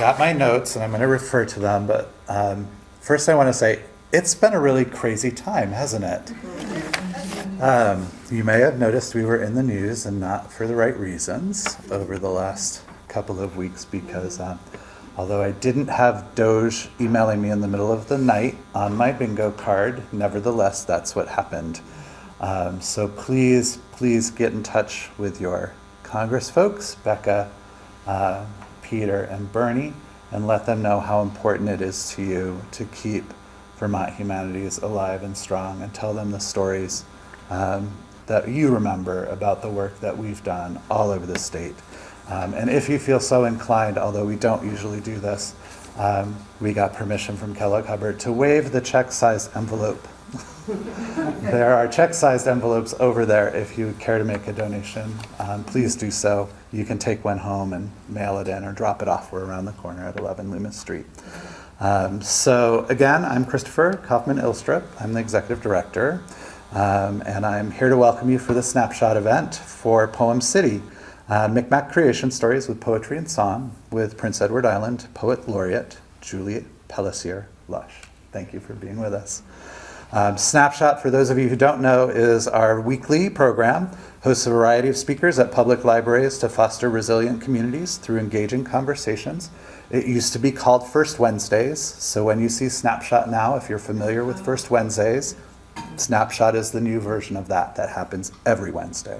got my notes and I'm going to refer to them, but first I want to say it's been a really crazy time, hasn't it? You may have noticed we were in the news, and not for the right reasons, over the last couple of weeks because although I didn't have Doge emailing me in the middle of the night on my bingo card, nevertheless, that's what happened. So please get in touch with your Congress folks, Becca, Peter, and Bernie, and let them know how important it is to you to keep Vermont Humanities alive and strong, and tell them the stories that you remember about the work that we've done all over the state. And if you feel so inclined, although we don't usually do this, we got permission from Kellogg Hubbard to waive the check-sized envelope. There are check-sized envelopes over there if you care to make a donation. Please do so. You can take one home and mail it in or drop it off. We're around the corner at 11 Loomis Street. So again, I'm Christopher Kaufman-Ilstrup. I'm the executive director. And I'm here to welcome you for the Snapshot event for Poem City, Micmac Creation Stories with Poetry and Song with Prince Edward Island Poet Laureate Julie Pellessier Lush. Thank you for being with us. Snapshot, for those of you who don't know, is our weekly program, hosts a variety of speakers at public libraries to foster resilient communities through engaging conversations. It used to be called First Wednesdays, so when you see Snapshot now, if you're familiar with First Wednesdays, Snapshot is the new version of that happens every Wednesday.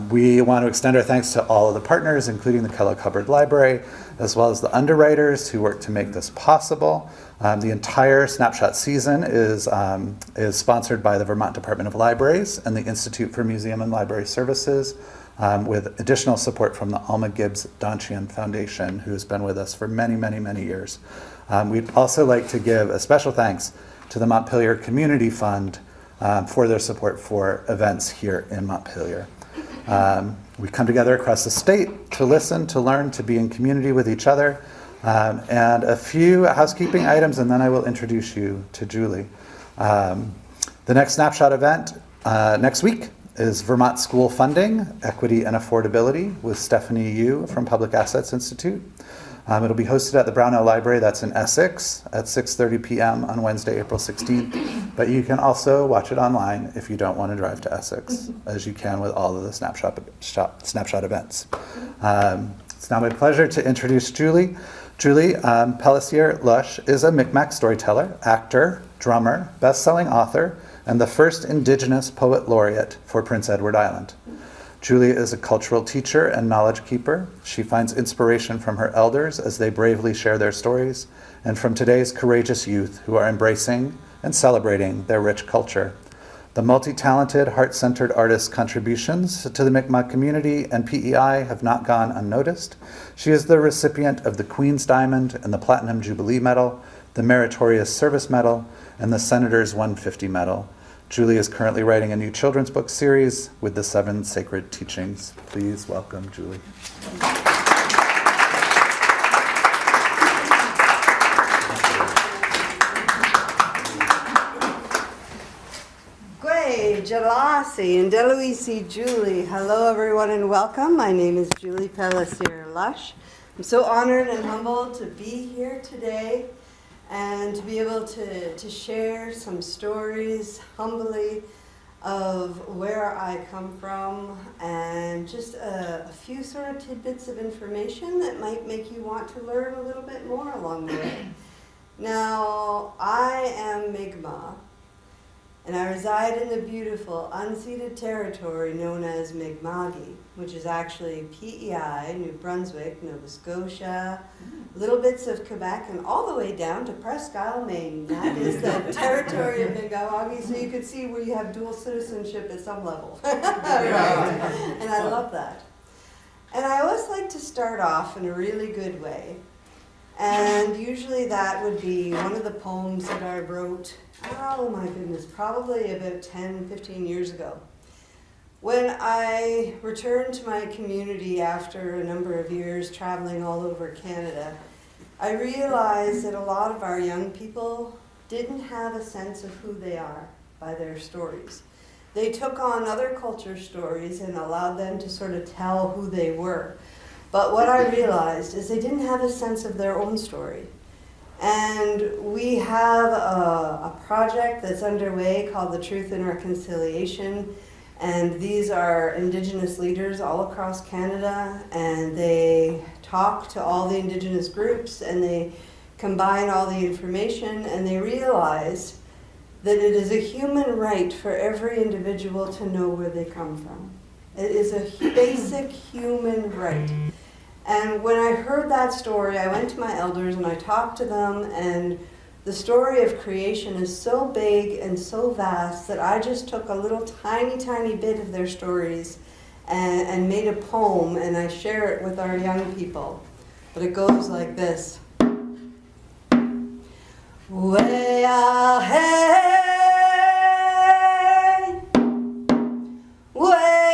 We want to extend our thanks to all of the partners, including the Kellogg Hubbard Library, as well as the underwriters who worked to make this possible. The entire Snapshot season is sponsored by the Vermont Department of Libraries and the Institute for Museum and Library Services, with additional support from the Alma Gibbs Donchian Foundation, who has been with us for many, many, many years. We'd also like to give a special thanks to the Montpelier Community Fund for their support for events here in Montpelier. We come together across the state to listen, to learn, to be in community with each other. And a few housekeeping items, and then I will introduce you to Julie. The next Snapshot event next week is Vermont School Funding, Equity and Affordability with Stephanie Yu from Public Assets Institute. It'll be hosted at the Brownell Library, that's in Essex, at 6:30 p.m. on Wednesday, April 16th. But you can also watch it online if you don't want to drive to Essex, as you can with all of the Snapshot events. It's now my pleasure to introduce Julie. Julie Pellessier Lush is a Micmac storyteller, actor, drummer, best-selling author, and the first Indigenous Poet Laureate for Prince Edward Island. Julie is a cultural teacher and knowledge keeper. She finds inspiration from her elders as they bravely share their stories, and from today's courageous youth who are embracing and celebrating their rich culture. The multi-talented, heart-centered artist's contributions to the Mi'kmaq community and PEI have not gone unnoticed. She is the recipient of the Queen's Diamond and the Platinum Jubilee Medal, the Meritorious Service Medal, and the Senator's 150 Medal. Julie is currently writing a new children's book series with the 7 Sacred Teachings. Please welcome Julie. Jalasi and Deluisi Julie. Hello everyone and welcome. My name is Julie Pellessier Lush. I'm so honored and humbled to be here today and to be able to share some stories humbly of where I come from and just a few sort of tidbits of information that might make you want to learn a little bit more along the way. Now, I am Mi'kmaq, and I reside in the beautiful unceded territory known as Mi'kma'ki, which is actually PEI, New Brunswick, Nova Scotia, little bits of Quebec, and all the way down to Presque Isle, Maine. That is the territory of Mi'kma'ki, so you can see where you have dual citizenship at some level. Right? And I love that. And I always like to start off in a really good way. And usually that would be one of the poems that I wrote, oh my goodness, probably about 10, 15 years ago. When I returned to my community after a number of years traveling all over Canada, I realized that a lot of our young people didn't have a sense of who they are by their stories. They took on other culture stories and allowed them to sort of tell who they were. But what I realized is they didn't have a sense of their own story. And we have a project that's underway called the Truth and Reconciliation. And these are Indigenous leaders all across Canada, and they talk to all the Indigenous groups, and they combine all the information, and they realize that it is a human right for every individual to know where they come from. It is a basic human right. And when I heard that story, I went to my elders and I talked to them, and the story of creation is so big and so vast that I just took a little tiny bit of their stories and made a poem, and I share it with our young people. But it goes like this. Way hey, way hey,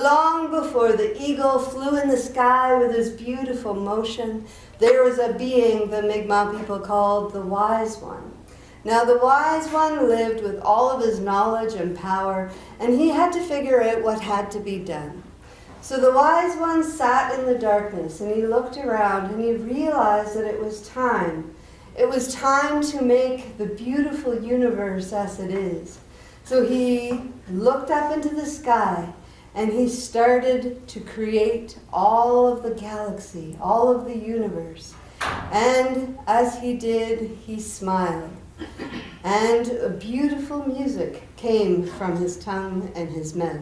long before the eagle flew in the sky with his beautiful motion, there was a being the Mi'kmaq people called the Wise One. Now the Wise One lived with all of his knowledge and power, and he had to figure out what had to be done. So the Wise One sat in the darkness, and he looked around, and he realized that it was time. It was time to make the beautiful universe as it is. So he looked up into the sky, and he started to create all of the galaxy, all of the universe. And as he did, he smiled. And a beautiful music came from his tongue and his mouth.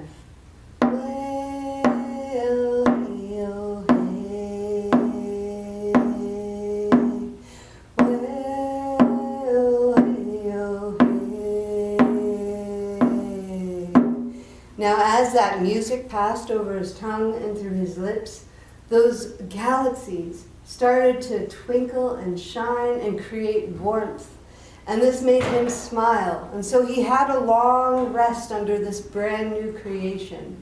Now, as that music passed over his tongue and through his lips, those galaxies started to twinkle and shine and create warmth. And this made him smile. And so he had a long rest under this brand new creation.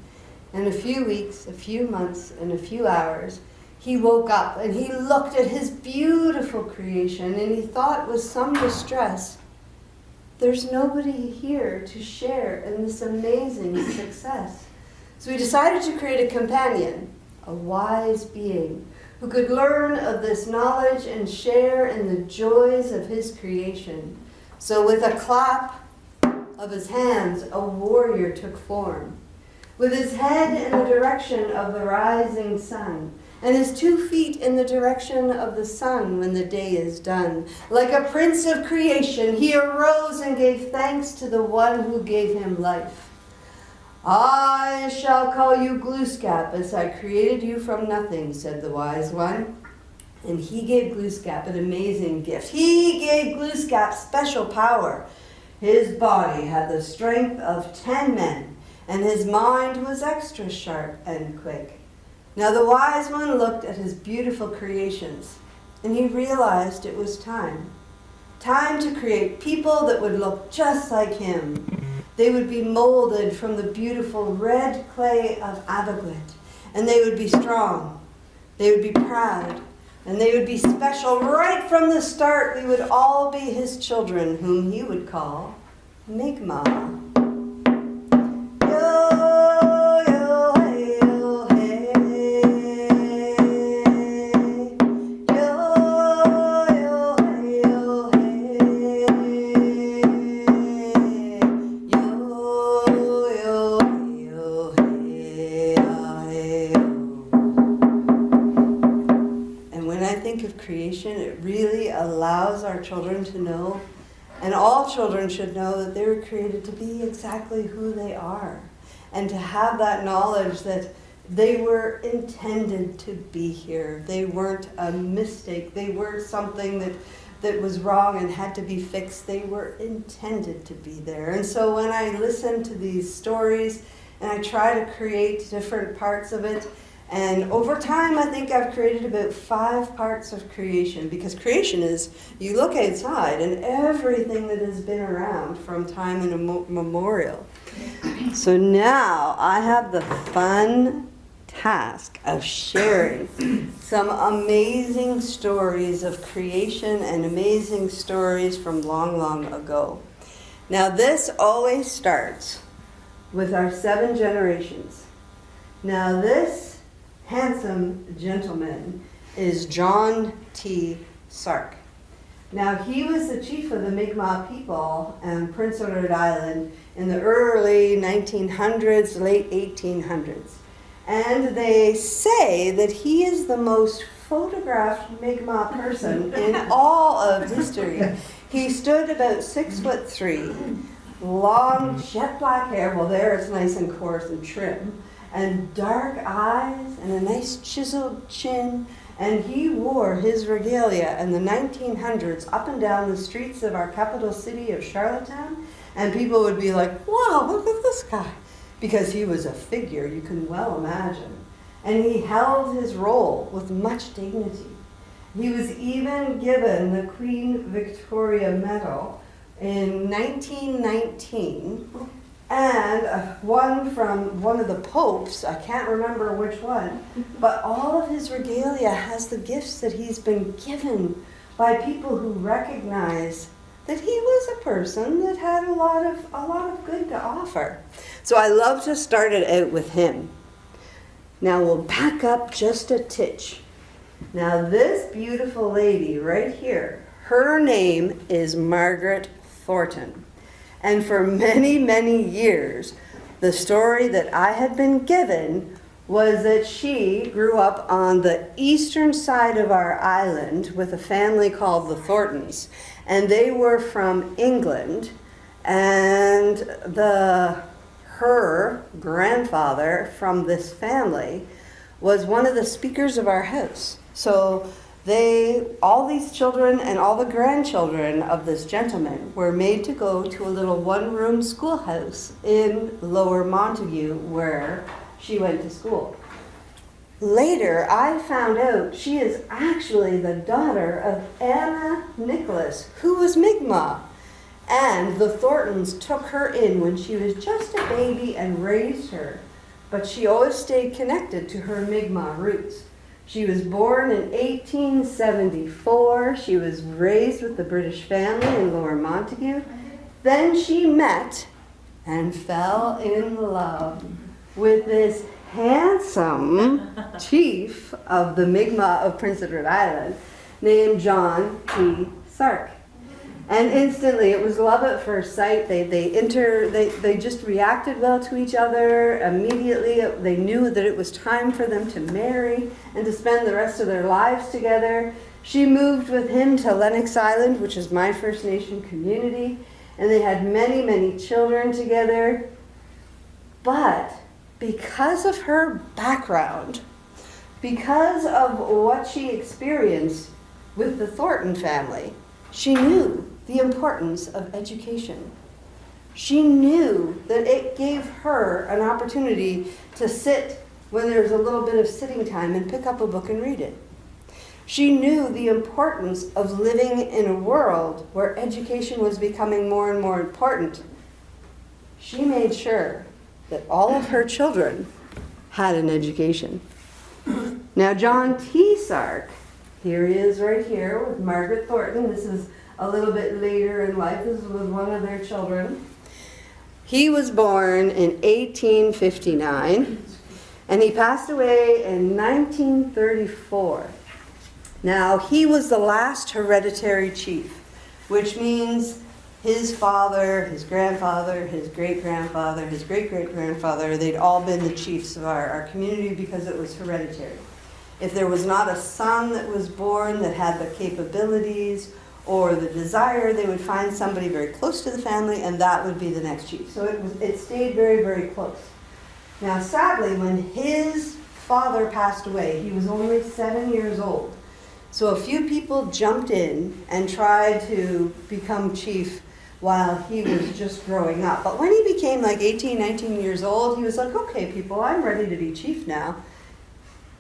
In a few weeks, a few months, and a few hours, he woke up and he looked at his beautiful creation, and he thought with some distress, there's nobody here to share in this amazing success. So he decided to create a companion, a wise being, who could learn of this knowledge and share in the joys of his creation. So with a clap of his hands, a warrior took form. With his head in the direction of the rising sun, and his 2 feet in the direction of the sun when the day is done. Like a prince of creation, he arose and gave thanks to the one who gave him life. I shall call you Glooskap, as I created you from nothing, said the Wise One. And he gave Glooskap an amazing gift. He gave Glooskap special power. His body had the strength of 10 men, and his mind was extra sharp and quick. Now the Wise One looked at his beautiful creations, and he realized it was time. Time to create people that would look just like him. They would be molded from the beautiful red clay of Abaguit, and they would be strong. They would be proud, and they would be special right from the start. We would all be his children, whom he would call Mi'kmaq. It really allows our children to know, and all children should know, that they were created to be exactly who they are, and to have that knowledge that they were intended to be here. They weren't a mistake. They weren't something that was wrong and had to be fixed. They were intended to be there. And so when I listen to these stories and I try to create different parts of it, And over time, I think I've created about 5 parts of creation, because creation is, you look outside and everything that has been around from time immemorial. So now I have the fun task of sharing some amazing stories of creation and amazing stories from long, long ago. Now this always starts with our 7 generations. Now this handsome gentleman is John T. Sark. Now he was the chief of the Mi'kmaq people on Prince Edward Island in the early 1900s, late 1800s. And they say that he is the most photographed Mi'kmaq person in all of history. He stood about 6'3", long jet black hair, well there it's nice and coarse and trim, and dark eyes and a nice chiseled chin, and he wore his regalia in the 1900s up and down the streets of our capital city of Charlottetown, and people would be like, wow, look at this guy, because he was a figure you can well imagine. And he held his role with much dignity. He was even given the Queen Victoria Medal in 1919, and one from one of the popes, I can't remember which one, but all of his regalia has the gifts that he's been given by people who recognize that he was a person that had a lot of good to offer. So I love to start it out with him. Now we'll back up just a titch. Now this beautiful lady right here, her name is Margaret Thornton. And for many, many years, the story that I had been given was that she grew up on the eastern side of our island with a family called the Thorntons. And they were from England, and her grandfather from this family was one of the speakers of our house. So all these children and all the grandchildren of this gentleman were made to go to a little one-room schoolhouse in Lower Montague where she went to school. Later, I found out she is actually the daughter of Anna Nicholas, who was Mi'kmaq. And the Thorntons took her in when she was just a baby and raised her. But she always stayed connected to her Mi'kmaq roots. She was born in 1874. She was raised with the British family in Lower Montague. Then she met and fell in love with this handsome chief of the Mi'kmaq of Prince Edward Island named John T. Sark. And instantly, it was love at first sight. They just reacted well to each other. Immediately, they knew that it was time for them to marry and to spend the rest of their lives together. She moved with him to Lennox Island, which is my First Nation community, and they had many, many children together. But because of her background, because of what she experienced with the Thornton family, she knew the importance of education. She knew that it gave her an opportunity to sit when there's a little bit of sitting time and pick up a book and read it. She knew the importance of living in a world where education was becoming more and more important. She made sure that all of her children had an education. Now, John T. Sark, here he is right here with Margaret Thornton. This is a little bit later in life. This was one of their children. He was born in 1859, and he passed away in 1934. Now, he was the last hereditary chief, which means his father, his grandfather, his great-grandfather, his great-great-grandfather, they'd all been the chiefs of our community because it was hereditary. If there was not a son that was born that had the capabilities or the desire, they would find somebody very close to the family, and that would be the next chief. So it stayed very, very close. Now, sadly, when his father passed away, he was only 7 years old. So a few people jumped in and tried to become chief while he was just growing up. But when he became like 18, 19 years old, he was like, okay, people, I'm ready to be chief now.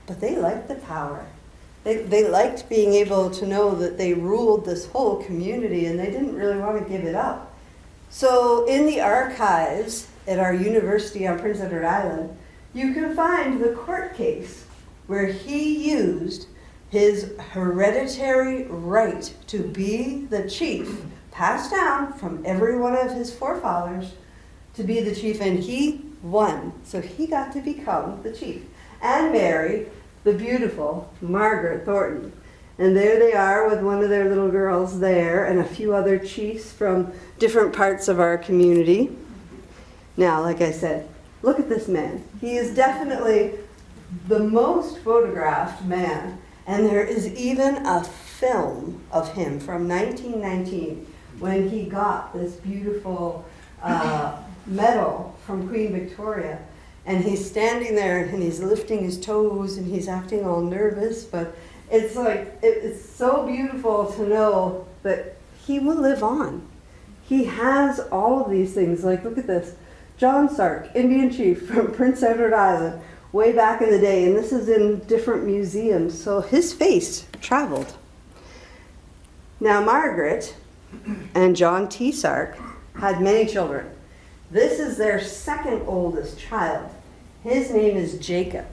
but they liked the power. They liked being able to know that they ruled this whole community, and they didn't really want to give it up. So in the archives at our university on Prince Edward Island, you can find the court case where he used his hereditary right to be the chief, passed down from every one of his forefathers to be the chief, and he won. So he got to become the chief and marry the beautiful Margaret Thornton. And there they are with one of their little girls there and a few other chiefs from different parts of our community. Now, like I said, look at this man. He is definitely the most photographed man. And there is even a film of him from 1919 when he got this beautiful medal from Queen Victoria. And he's standing there and he's lifting his toes and he's acting all nervous, but it's like, it's so beautiful to know that he will live on. He has all of these things. Like, look at this. John Sark, Indian chief from Prince Edward Island, way back in the day, and this is in different museums, so his face traveled. Now, Margaret and John T. Sark had many children. This is their second oldest child. His name is Jacob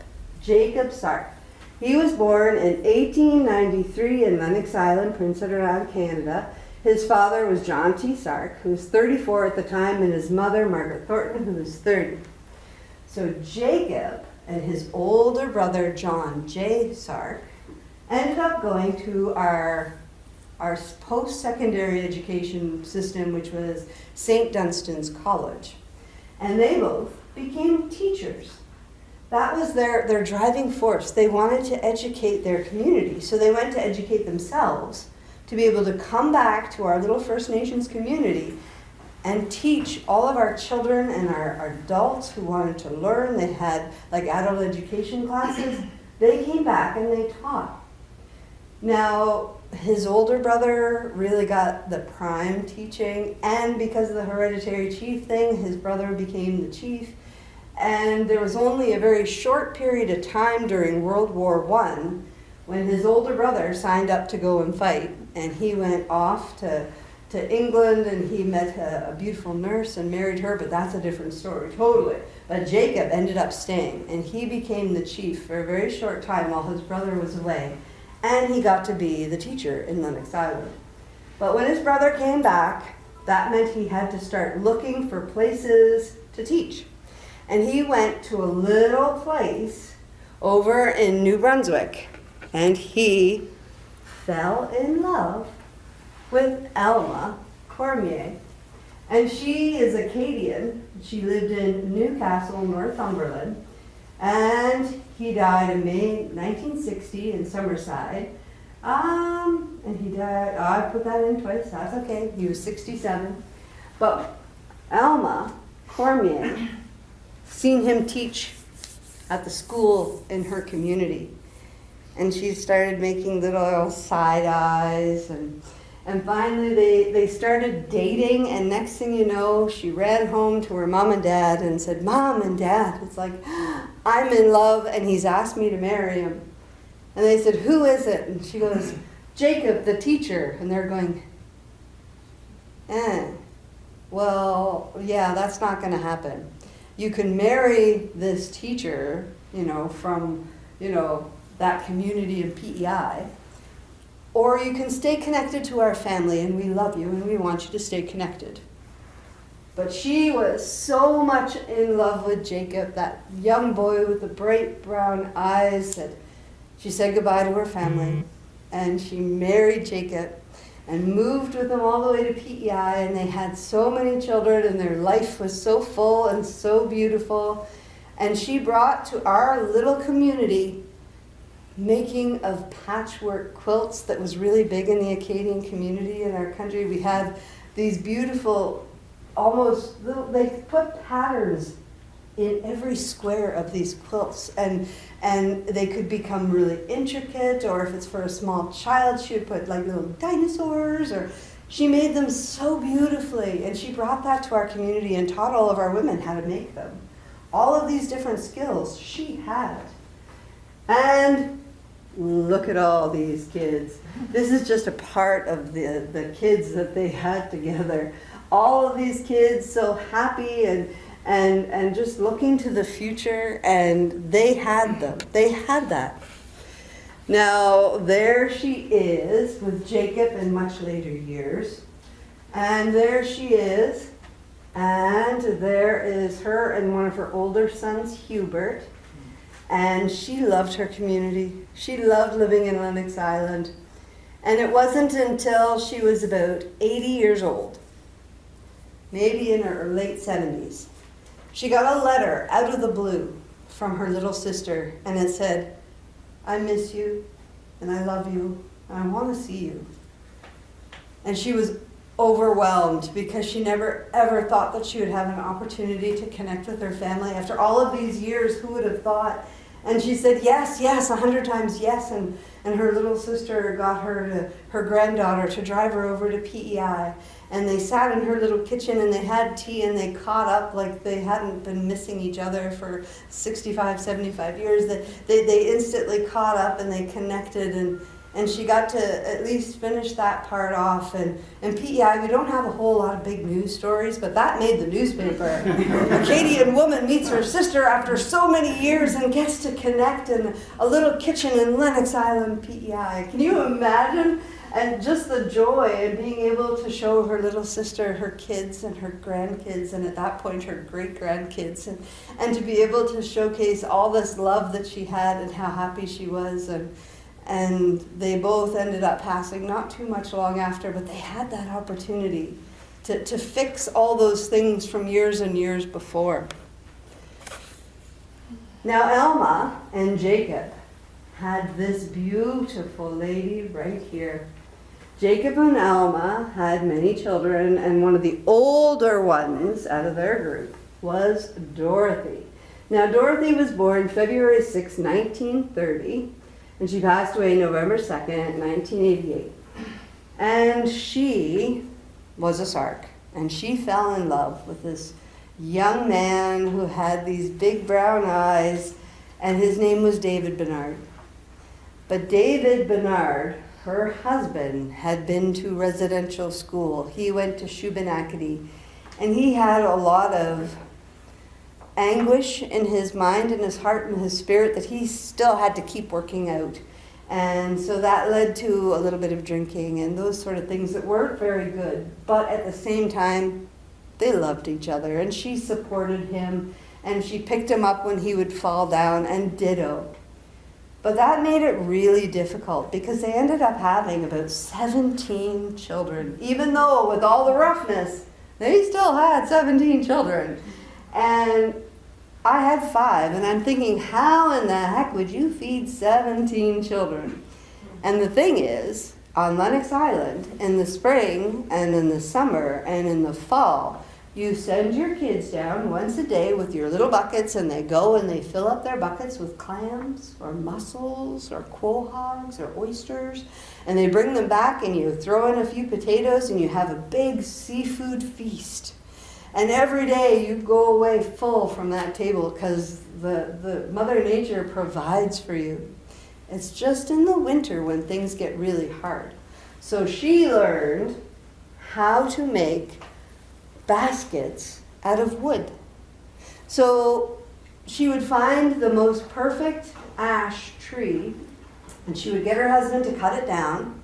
Sark. He was born in 1893 in Lennox Island, Prince Edward Island, Canada. His father was John T. Sark, who was 34 at the time, and his mother, Margaret Thornton, who was 30. So Jacob and his older brother, John J. Sark, ended up going to our post-secondary education system, which was St. Dunstan's College. And they both became teachers. That was their driving force. They wanted to educate their community, so they went to educate themselves to be able to come back to our little First Nations community and teach all of our children and our adults who wanted to learn. They had like adult education classes. They came back and they taught. Now, his older brother really got the prime teaching, and because of the hereditary chief thing, his brother became the chief. And there was only a very short period of time during World War I when his older brother signed up to go and fight, and he went off to England, and he met a beautiful nurse and married her, but that's a different story, totally. But Jacob ended up staying, and he became the chief for a very short time while his brother was away, and he got to be the teacher in Lennox Island. But when his brother came back, that meant he had to start looking for places to teach. And he went to a little place over in New Brunswick, and he fell in love with Alma Cormier. And she is Acadian. She lived in Newcastle, Northumberland. And he died in May 1960 in Summerside. And he died, I put that in twice, that's okay. He was 67. But Alma Cormier seen him teach at the school in her community. And she started making little side eyes, and finally they started dating, and next thing you know, she ran home to her mom and dad and said, "Mom and Dad, it's like, I'm in love and he's asked me to marry him." And they said, "Who is it?" And she goes, "Jacob, the teacher." And they're going, well, yeah, that's not gonna happen. You can marry this teacher, from, that community in PEI, or you can stay connected to our family, and we love you and we want you to stay connected. But she was so much in love with Jacob, that young boy with the bright brown eyes, that she said goodbye to her family, and she married Jacob and moved with him all the way to PEI, and they had so many children, and their life was so full and so beautiful. And she brought to our little community making of patchwork quilts that was really big in the Acadian community in our country. We had these beautiful, they put patterns in every square of these quilts, and they could become really intricate, or if it's for a small child, she would put like little dinosaurs, or she made them so beautifully, and she brought that to our community and taught all of our women how to make them. All of these different skills she had. And look at all these kids. This is just a part of the kids that they had together. All of these kids so happy and just looking to the future, and they had them. They had that. Now, there she is with Jacob in much later years. And there she is. And there is her and one of her older sons, Hubbard. And she loved her community. She loved living in Lennox Island. And it wasn't until she was about 80 years old, maybe in her late 70s, she got a letter out of the blue from her little sister, and it said, "I miss you, and I love you, and I want to see you." And she was overwhelmed because she never ever thought that she would have an opportunity to connect with her family. After all of these years, who would have thought? And she said, yes, 100 times yes. And her little sister got her granddaughter to drive her over to PEI. And they sat in her little kitchen and they had tea and they caught up like they hadn't been missing each other for 65, 75 years. They instantly caught up and they connected, and she got to at least finish that part off. And PEI, we don't have a whole lot of big news stories, but that made the newspaper. A Acadian woman meets her sister after so many years and gets to connect in a little kitchen in Lennox Island, PEI. Can you imagine? And just the joy in being able to show her little sister her kids and her grandkids, and at that point her great-grandkids, and to be able to showcase all this love that she had and how happy she was. And they both ended up passing not too much long after, but they had that opportunity to fix all those things from years and years before. Now Alma and Jacob had this beautiful lady right here. Jacob and Alma had many children, and one of the older ones out of their group was Dorothy. Now Dorothy was born February 6, 1930. And she passed away November 2nd, 1988. And she was a Sark. And she fell in love with this young man who had these big brown eyes, and his name was David Bernard. But David Bernard, her husband, had been to residential school. He went to Shubenacadie, and he had a lot of anguish in his mind and his heart and his spirit that he still had to keep working out. And so that led to a little bit of drinking and those sort of things that weren't very good. But at the same time, they loved each other, and she supported him, and she picked him up when he would fall down, and ditto. But that made it really difficult because they ended up having about 17 children. Even though with all the roughness, they still had 17 children. And I had 5, and I'm thinking, how in the heck would you feed 17 children? And the thing is, on Lennox Island, in the spring and in the summer and in the fall, you send your kids down once a day with your little buckets, and they go and they fill up their buckets with clams or mussels or quahogs or oysters, and they bring them back, and you throw in a few potatoes, and you have a big seafood feast. And every day you go away full from that table because the Mother Nature provides for you. It's just in the winter when things get really hard. So she learned how to make baskets out of wood. So she would find the most perfect ash tree, and she would get her husband to cut it down,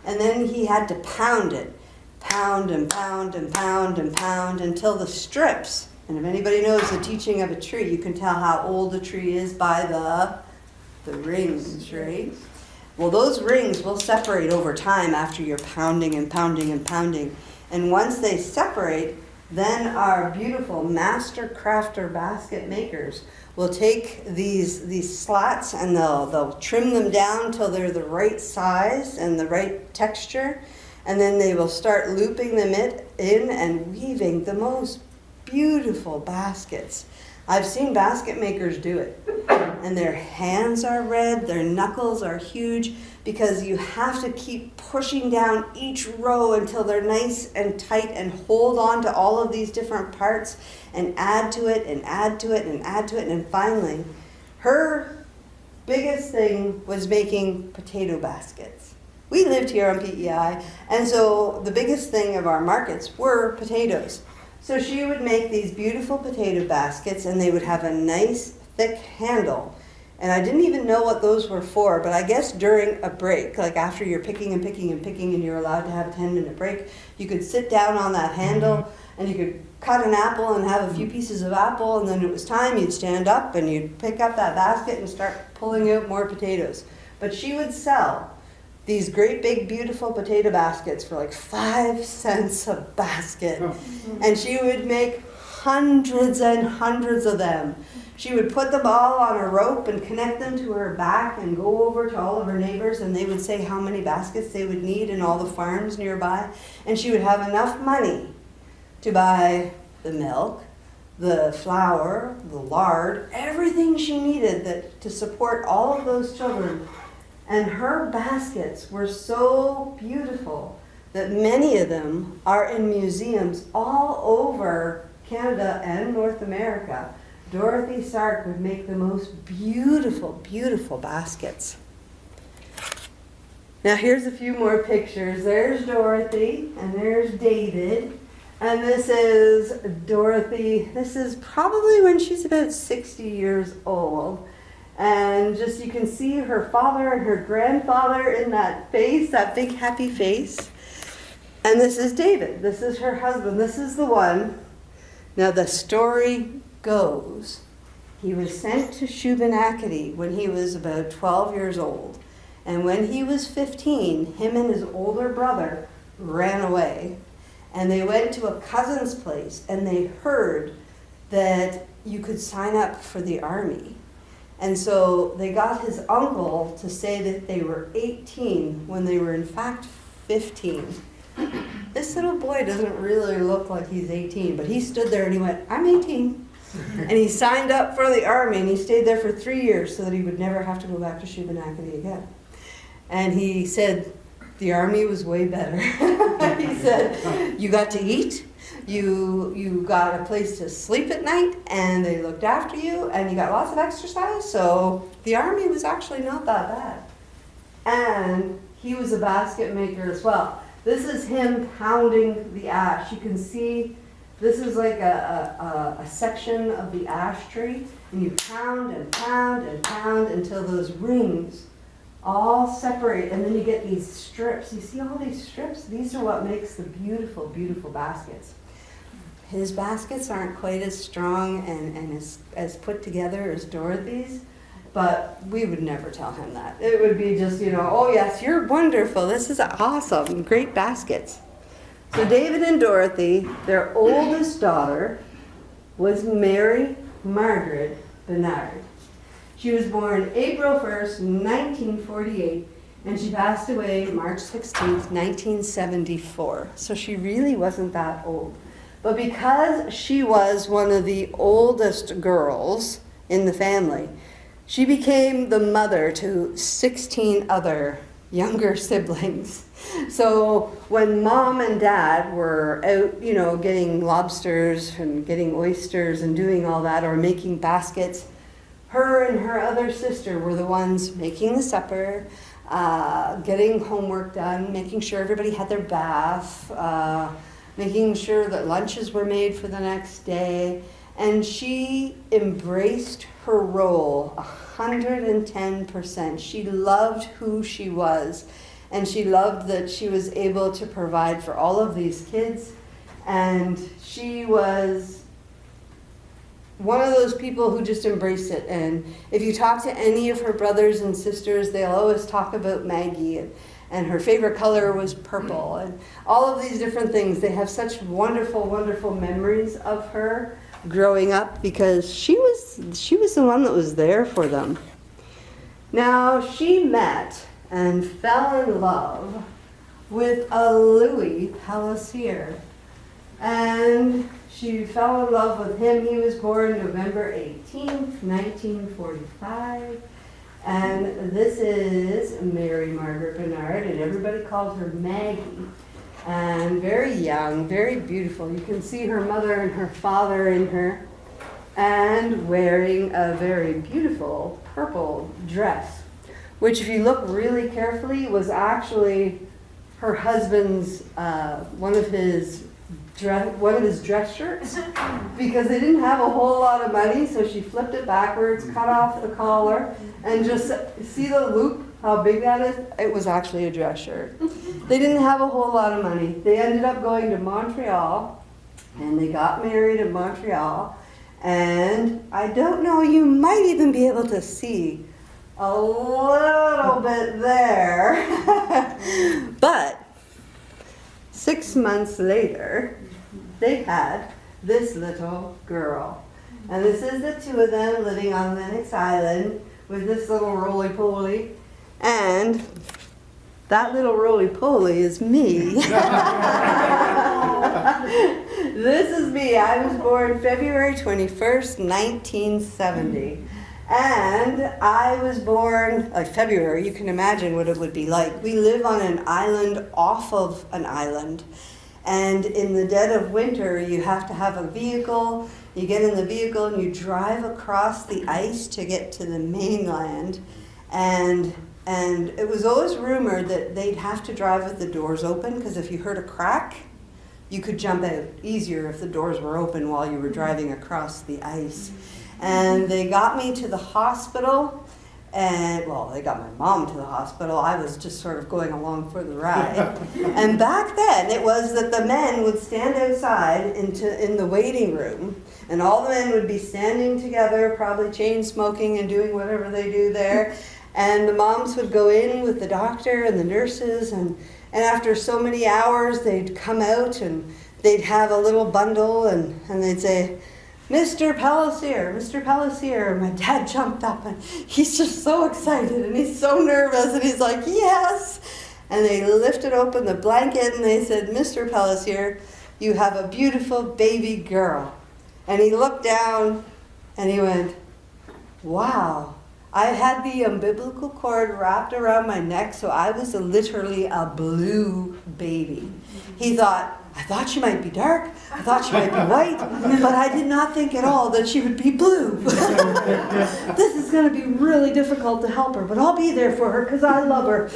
and then he had to pound it. Pound and pound and pound and pound until the strips, and if anybody knows the teaching of a tree, you can tell how old a tree is by the rings, right? Well, those rings will separate over time after you're pounding and pounding and pounding. And once they separate, then our beautiful master crafter basket makers will take these slats and they'll trim them down till they're the right size and the right texture. And then they will start looping them in and weaving the most beautiful baskets. I've seen basket makers do it. And their hands are red, their knuckles are huge, because you have to keep pushing down each row until they're nice and tight and hold on to all of these different parts and add to it and add to it and add to it. And finally, her biggest thing was making potato baskets. We lived here on PEI, and so the biggest thing of our markets were potatoes. So she would make these beautiful potato baskets, and they would have a nice thick handle. And I didn't even know what those were for, but I guess during a break, like after you're picking and picking and picking and you're allowed to have a 10-minute break, you could sit down on that handle and you could cut an apple and have a few pieces of apple, and then it was time, you'd stand up and you'd pick up that basket and start pulling out more potatoes. But she would sell these great big beautiful potato baskets for like 5 cents a basket. And she would make hundreds and hundreds of them. She would put them all on a rope and connect them to her back and go over to all of her neighbors, and they would say how many baskets they would need in all the farms nearby. And she would have enough money to buy the milk, the flour, the lard, everything she needed to support all of those children. And her baskets were so beautiful that many of them are in museums all over Canada and North America. Dorothy Sark would make the most beautiful, beautiful baskets. Now here's a few more pictures. There's Dorothy, and there's David. And this is Dorothy. This is probably when she's about 60 years old. And just you can see her father and her grandfather in that face, that big happy face. And this is David. This is her husband. This is the one. Now the story goes, he was sent to Shubenacadie when he was about 12 years old. And when he was 15, him and his older brother ran away. And they went to a cousin's place, and they heard that you could sign up for the army. And so they got his uncle to say that they were 18 when they were in fact 15. This little boy doesn't really look like he's 18, but he stood there and he went, I'm 18. And he signed up for the army, and he stayed there for 3 years so that he would never have to go back to Shubenacadie again. And he said the army was way better. He said, you got to eat, you got a place to sleep at night, and they looked after you, and you got lots of exercise, so the army was actually not that bad. And he was a basket maker as well. This is him pounding the ash. You can see this is like a section of the ash tree, and you pound and pound and pound until those rings all separate, and then you get these strips. You see all these strips? These are what makes the beautiful, beautiful baskets. His baskets aren't quite as strong and as put together as Dorothy's, but we would never tell him that. It would be just, oh yes, you're wonderful. This is awesome. Great baskets. So David and Dorothy, their oldest daughter was Mary Margaret Bernard. She was born April 1st, 1948, and she passed away March 16th, 1974. So she really wasn't that old. But because she was one of the oldest girls in the family, she became the mother to 16 other younger siblings. So when mom and dad were out, getting lobsters and getting oysters and doing all that, or making baskets, her and her other sister were the ones making the supper, getting homework done, making sure everybody had their bath, making sure that lunches were made for the next day. And she embraced her role 110%. She loved who she was, and she loved that she was able to provide for all of these kids. And she was one of those people who just embraced it. And if you talk to any of her brothers and sisters, they'll always talk about Maggie, and her favorite color was purple, and all of these different things. They have such wonderful, wonderful memories of her growing up, because she was the one that was there for them. Now, she met and fell in love with a Louis Palacier, and she fell in love with him. He was born November 18th, 1945. And this is Mary Margaret Bernard, and everybody called her Maggie. And very young, very beautiful. You can see her mother and her father in her. and wearing a very beautiful purple dress, which if you look really carefully was actually her husband's, one of his dress shirts, because they didn't have a whole lot of money, so she flipped it backwards, cut off the collar, and just see the loop, how big that is? It was actually a dress shirt. They didn't have a whole lot of money. They ended up going to Montreal, and they got married in Montreal, and I don't know, you might even be able to see a little bit there, but 6 months later, they had this little girl. And this is the two of them living on Lennox Island with this little roly-poly. And that little roly-poly is me. This is me. I was born February 21st, 1970. And I was born, like February, you can imagine what it would be like. We live on an island off of an island. And in the dead of winter, you have to have a vehicle. You get in the vehicle and you drive across the ice to get to the mainland. And it was always rumored that they'd have to drive with the doors open, because if you heard a crack, you could jump out easier if the doors were open while you were driving across the ice. And they got me to the hospital, and, well, they got my mom to the hospital. I was just sort of going along for the ride. And back then, it was that the men would stand outside in the waiting room, and all the men would be standing together, probably chain smoking and doing whatever they do there. And the moms would go in with the doctor and the nurses, and after so many hours, they'd come out, and they'd have a little bundle, and they'd say, Mr. Pelletier. My dad jumped up, and he's just so excited, and he's so nervous, and he's like, yes. And they lifted open the blanket, and they said, Mr. Pelletier, you have a beautiful baby girl. And he looked down, and he went, wow. I had the umbilical cord wrapped around my neck, so I was literally a blue baby. He thought, I thought she might be dark, I thought she might be white, but I did not think at all that she would be blue. This is going to be really difficult to help her, but I'll be there for her because I love her.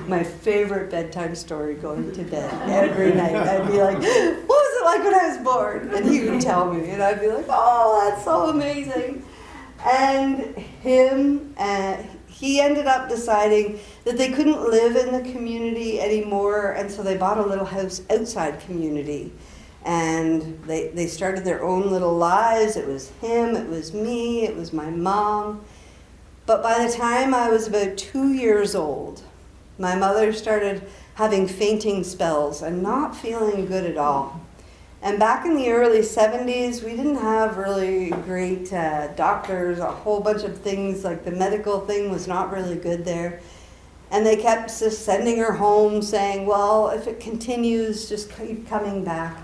My favorite bedtime story, going to bed every night. I'd be like, what was it like when I was born? And he would tell me, and I'd be like, oh, that's so amazing. And he ended up deciding that they couldn't live in the community anymore, and so they bought a little house outside community. And they started their own little lives. It was him, it was me, it was my mom. But by the time I was about 2 years old, my mother started having fainting spells and not feeling good at all. And back in the early 70s, we didn't have really great doctors, a whole bunch of things, like the medical thing was not really good there. And they kept just sending her home saying, well, if it continues, just keep coming back.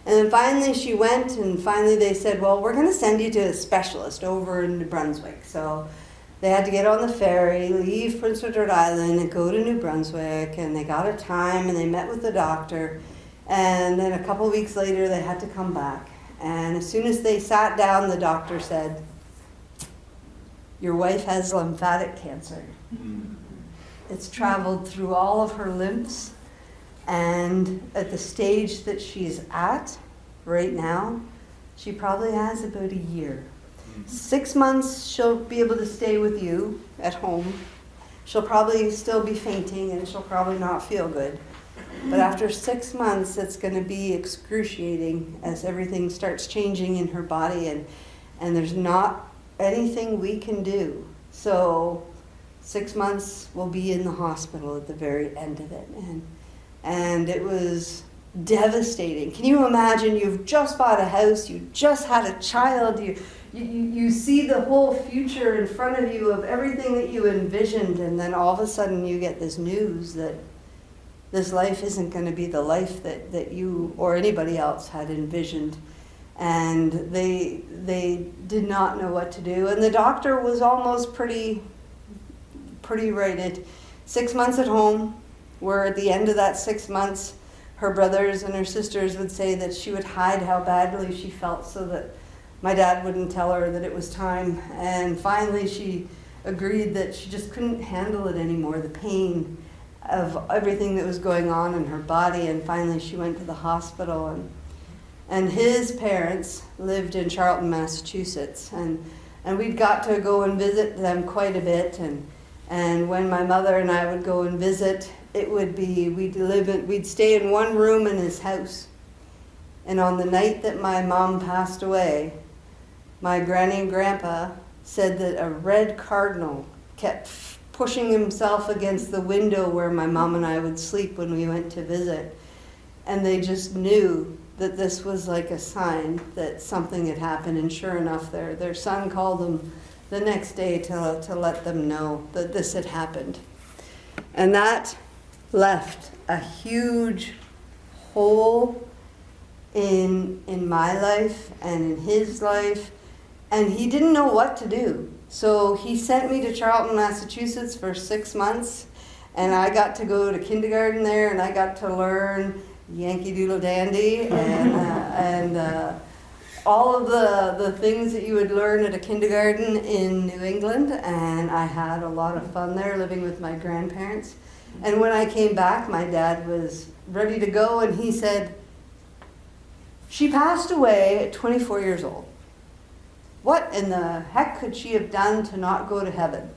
And then finally she went, and finally they said, well, we're going to send you to a specialist over in New Brunswick. So they had to get on the ferry, leave Prince Edward Island, and go to New Brunswick, and they got a time, and they met with the doctor. And then a couple weeks later, they had to come back. And as soon as they sat down, the doctor said, your wife has lymphatic cancer. It's traveled through all of her lymphs. And at the stage that she's at right now, she probably has about a year. 6 months, she'll be able to stay with you at home. She'll probably still be fainting, and she'll probably not feel good. But after 6 months, it's going to be excruciating as everything starts changing in her body, and there's not anything we can do. So 6 months we'll be in the hospital at the very end of it. And it was devastating. Can you imagine? You've just bought a house, you just had a child, you see the whole future in front of you of everything that you envisioned, and then all of a sudden you get this news that this life isn't going to be the life that you or anybody else had envisioned. And they did not know what to do. And the doctor was almost pretty right. At 6 months at home, where at the end of that 6 months, her brothers and her sisters would say that she would hide how badly she felt so that my dad wouldn't tell her that it was time. And finally she agreed that she just couldn't handle it anymore, the pain of everything that was going on in her body. And finally she went to the hospital. And his parents lived in Charlton, Massachusetts. And we'd got to go and visit them quite a bit. And when my mother and I would go and visit, it would be, we'd stay in one room in his house. And on the night that my mom passed away, my granny and grandpa said that a red cardinal kept pushing himself against the window where my mom and I would sleep when we went to visit. And they just knew that this was like a sign that something had happened. And sure enough, their son called them the next day to let them know that this had happened. And that left a huge hole in my life and in his life, and he didn't know what to do. So he sent me to Charlton, Massachusetts for 6 months, and I got to go to kindergarten there, and I got to learn Yankee Doodle Dandy and all of the things that you would learn at a kindergarten in New England. And I had a lot of fun there living with my grandparents. And when I came back, my dad was ready to go, and he said, "She passed away at 24 years old. What in the heck could she have done to not go to heaven?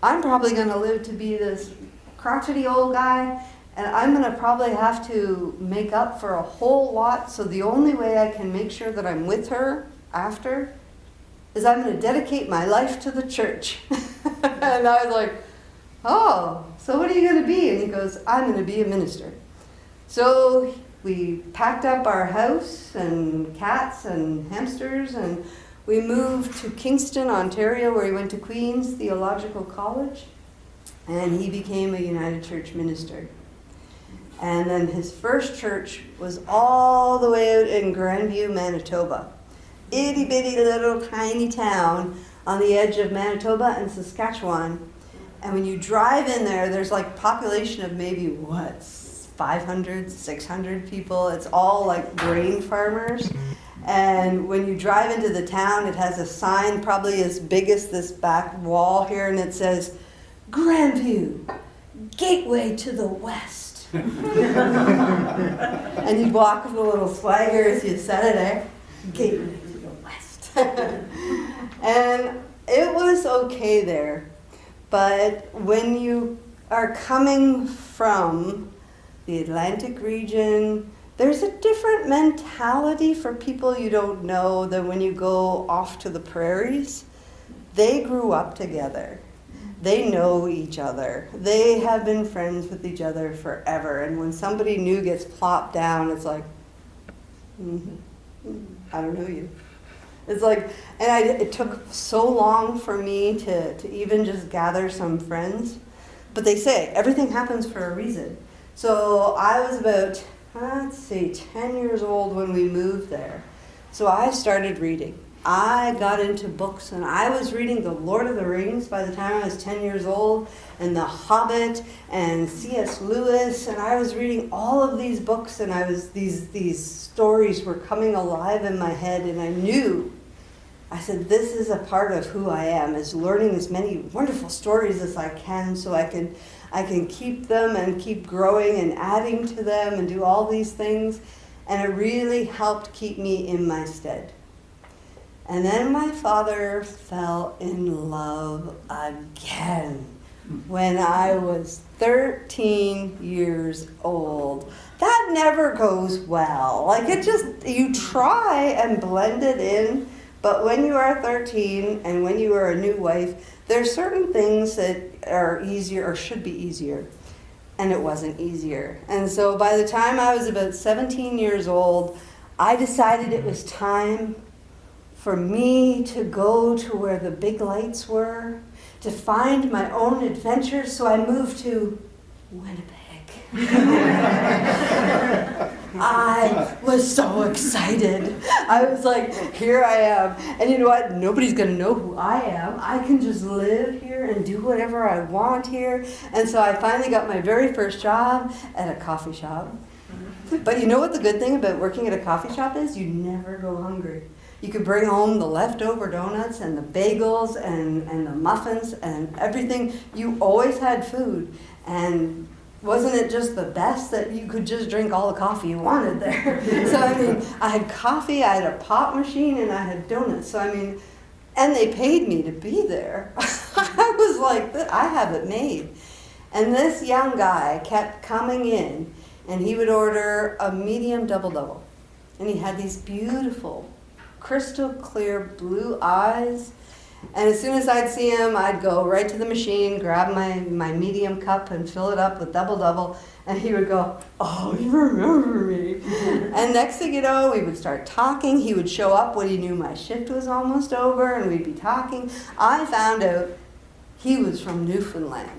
I'm probably going to live to be this crotchety old guy, and I'm going to probably have to make up for a whole lot, so the only way I can make sure that I'm with her after is I'm going to dedicate my life to the church." And I was like, "Oh, so what are you going to be?" And he goes, "I'm going to be a minister." So we packed up our house and cats and hamsters, and we moved to Kingston, Ontario, where he went to Queen's Theological College, and he became a United Church minister. And then his first church was all the way out in Grandview, Manitoba. Itty bitty little tiny town on the edge of Manitoba and Saskatchewan. And when you drive in there, there's like population of maybe 500, 600 people. It's all like grain farmers. And when you drive into the town, it has a sign probably as big as this back wall here, and it says, "Grandview, gateway to the west." And you'd walk with a little swagger as you said it, eh? "Gateway to the west." And it was okay there. But when you are coming from the Atlantic region, there's a different mentality for people you don't know than when you go off to the prairies. They grew up together. They know each other. They have been friends with each other forever. And when somebody new gets plopped down, it's like, I don't know you. It's like, and it took so long for me to even just gather some friends. But they say everything happens for a reason. So I was about, 10 years old when we moved there. So I started reading. I got into books, and I was reading The Lord of the Rings by the time I was 10 years old, and The Hobbit, and C.S. Lewis, and I was reading all of these books, and these stories were coming alive in my head, and I said, this is a part of who I am, is learning as many wonderful stories as I can, so I can keep them and keep growing and adding to them and do all these things. And it really helped keep me in my stead. And then my father fell in love again when I was 13 years old. That never goes well. Like, you try and blend it in, but when you are 13 and when you are a new wife, there's certain things that are easier or should be easier. And it wasn't easier. And so by the time I was about 17 years old, I decided it was time for me to go to where the big lights were, to find my own adventures. So I moved to Winnipeg. I was so excited. I was like, here I am. And you know what? Nobody's going to know who I am. I can just live here and do whatever I want here. And so I finally got my very first job at a coffee shop. But you know what the good thing about working at a coffee shop is? You never go hungry. You could bring home the leftover donuts and the bagels and the muffins and everything. You always had food. And wasn't it just the best that you could just drink all the coffee you wanted there? So, I mean, I had coffee, I had a pop machine, and I had donuts. So, I mean, and they paid me to be there. I was like, I have it made. And this young guy kept coming in, and he would order a medium double-double. And he had these beautiful, crystal clear blue eyes. And as soon as I'd see him, I'd go right to the machine, grab my medium cup and fill it up with double-double. And he would go, oh, you remember me. And next thing you know, we would start talking. He would show up when he knew my shift was almost over, and we'd be talking. I found out he was from Newfoundland.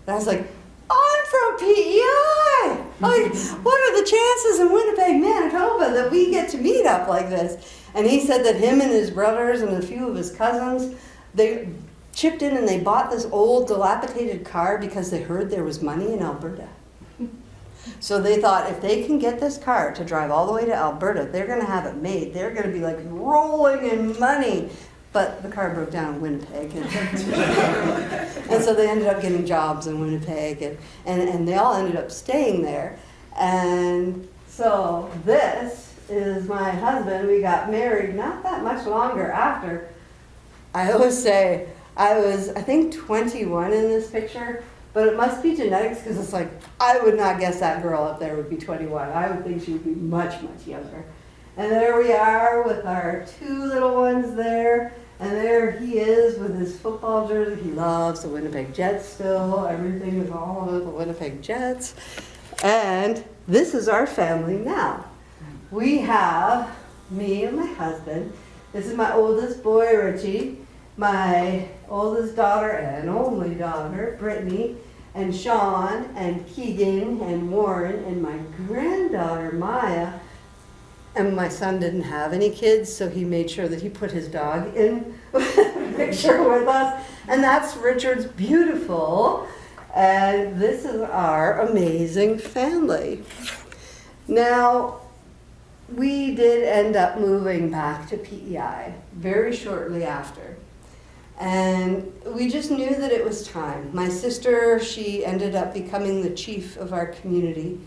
And I was like, I'm from PEI. Like, what are the chances in Winnipeg, Manitoba, that we get to meet up like this? And he said that him and his brothers and a few of his cousins, they chipped in and they bought this old dilapidated car because they heard there was money in Alberta. So they thought if they can get this car to drive all the way to Alberta, they're going to have it made. They're going to be like rolling in money. But the car broke down in Winnipeg. And so they ended up getting jobs in Winnipeg. And they all ended up staying there. And so this is my husband. We got married not that much longer after. I always say I was, I think, 21 in this picture. But it must be genetics, because it's like, I would not guess that girl up there would be 21. I would think she would be much, much younger. And there we are with our two little ones there. And there he is with his football jersey. He loves the Winnipeg Jets still. Everything is all about the Winnipeg Jets. And this is our family now. We have me and my husband. This is my oldest boy, Richie. My oldest daughter and only daughter, Brittany, and Sean, and Keegan, and Warren, and my granddaughter, Maya. And my son didn't have any kids, so he made sure that he put his dog in the picture with us. And that's Richard's beautiful. And this is our amazing family. Now, we did end up moving back to PEI very shortly after. And we just knew that it was time. My sister, she ended up becoming the chief of our community.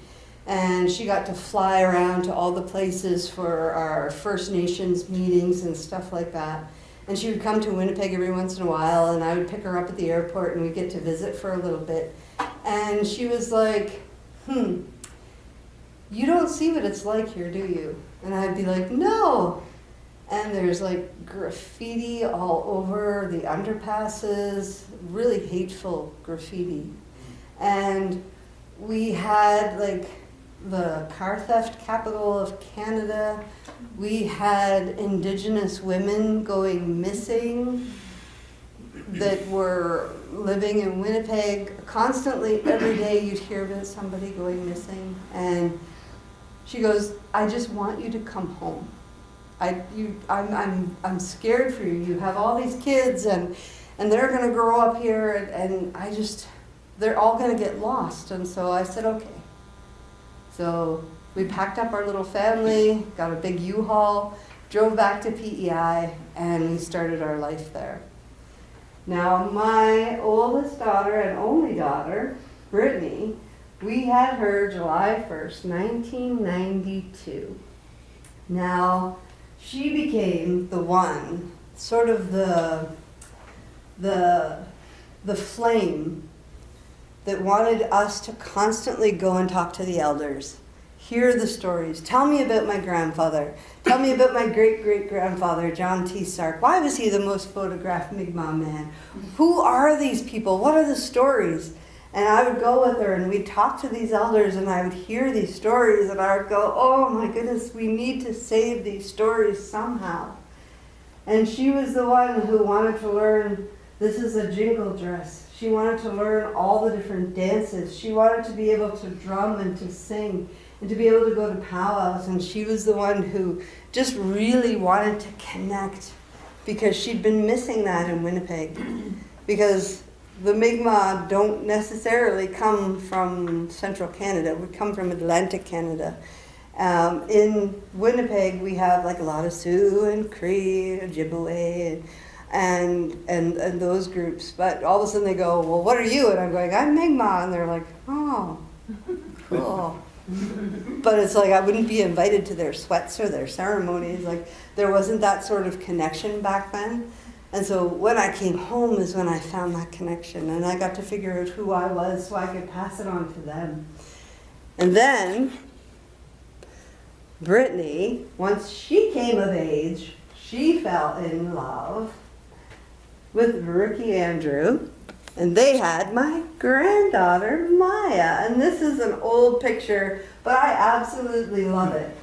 And she got to fly around to all the places for our First Nations meetings and stuff like that. And she would come to Winnipeg every once in a while, and I would pick her up at the airport, and we'd get to visit for a little bit. And she was like, you don't see what it's like here, do you? And I'd be like, no. And there's like graffiti all over the underpasses, really hateful graffiti. And we had like the car theft capital of Canada. We had Indigenous women going missing that were living in Winnipeg. Constantly, every day you'd hear about somebody going missing. And she goes, I just want you to come home. I'm scared for you. You have all these kids and they're going to grow up here and they're all going to get lost. And so I said, okay. So we packed up our little family, got a big U-Haul, drove back to PEI, and we started our life there. Now, my oldest daughter and only daughter, Brittany, we had her July 1st, 1992. Now, she became the one, sort of the flame that wanted us to constantly go and talk to the elders. Hear the stories. Tell me about my grandfather. Tell me about my great-great-grandfather, John T. Sark. Why was he the most photographed Mi'kmaq man? Who are these people? What are the stories? And I would go with her and we'd talk to these elders and I would hear these stories and I would go, oh my goodness, we need to save these stories somehow. And she was the one who wanted to learn, this is a jingle dress. She wanted to learn all the different dances. She wanted to be able to drum and to sing and to be able to go to powwows. And she was the one who just really wanted to connect because she'd been missing that in Winnipeg. Because the Mi'kmaq don't necessarily come from central Canada. We come from Atlantic Canada. In Winnipeg, we have like a lot of Sioux and Cree, Ojibwe, and those groups. But all of a sudden they go, well, what are you? And I'm going, I'm Mi'kmaq. And they're like, oh, cool. But it's like I wouldn't be invited to their sweats or their ceremonies. Like there wasn't that sort of connection back then. And so when I came home is when I found that connection. And I got to figure out who I was so I could pass it on to them. And then Brittany, once she came of age, she fell in love with Ricky Andrew, and they had my granddaughter Maya. And this is an old picture, but I absolutely love it.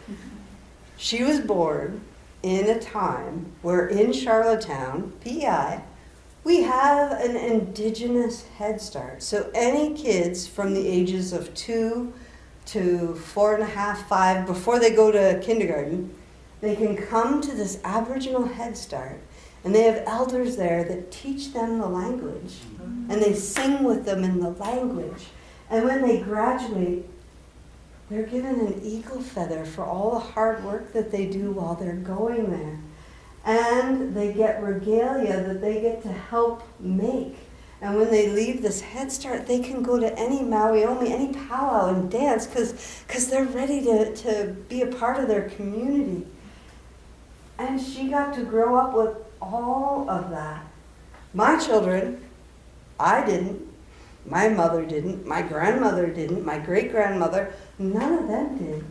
She was born in a time where in Charlottetown, PEI, we have an Indigenous Head Start. So any kids from the ages of 2 to 4.5, 5, before they go to kindergarten, they can come to this Aboriginal Head Start, and they have elders there that teach them the language, and they sing with them in the language. And when they graduate, they're given an eagle feather for all the hard work that they do while they're going there. And they get regalia that they get to help make. And when they leave this Head Start, they can go to any Maui-Omi, any powwow and dance because they're ready to be a part of their community. And she got to grow up with all of that. My children, I didn't. My mother didn't. My grandmother didn't. My great-grandmother, none of them did.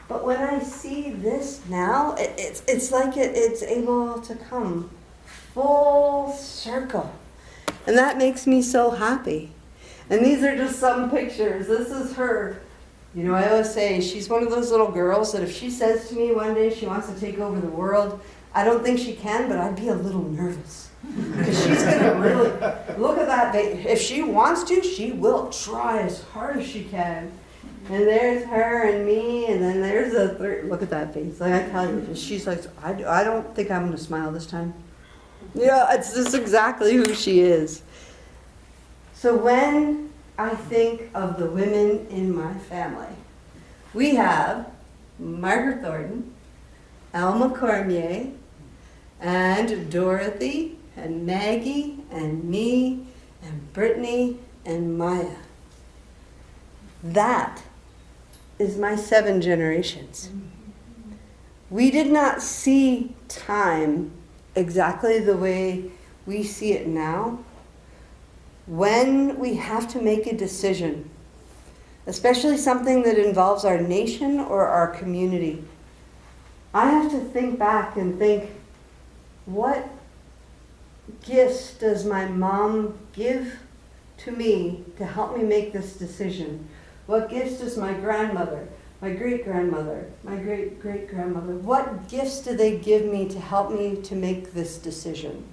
But when I see this now, it's like it's able to come full circle. And that makes me so happy. And these are just some pictures. This is her. You know, I always say she's one of those little girls that if she says to me one day she wants to take over the world, I don't think she can, but I'd be a little nervous. Because she's going to really, look at that. If she wants to, she will try as hard as she can. And there's her and me, and then there's a third. Look at that face. Like I tell you, she's like, I don't think I'm going to smile this time. Yeah, it's just exactly who she is. So when I think of the women in my family, we have Margaret Thornton, Alma Cormier, and Dorothy, and Maggie, and me, and Brittany, and Maya. That is my 7 generations. We did not see time exactly the way we see it now. When we have to make a decision, especially something that involves our nation or our community, I have to think back and think, what gifts does my mom give to me to help me make this decision? What gifts does my grandmother, my great-grandmother, my great-great-grandmother, what gifts do they give me to help me to make this decision?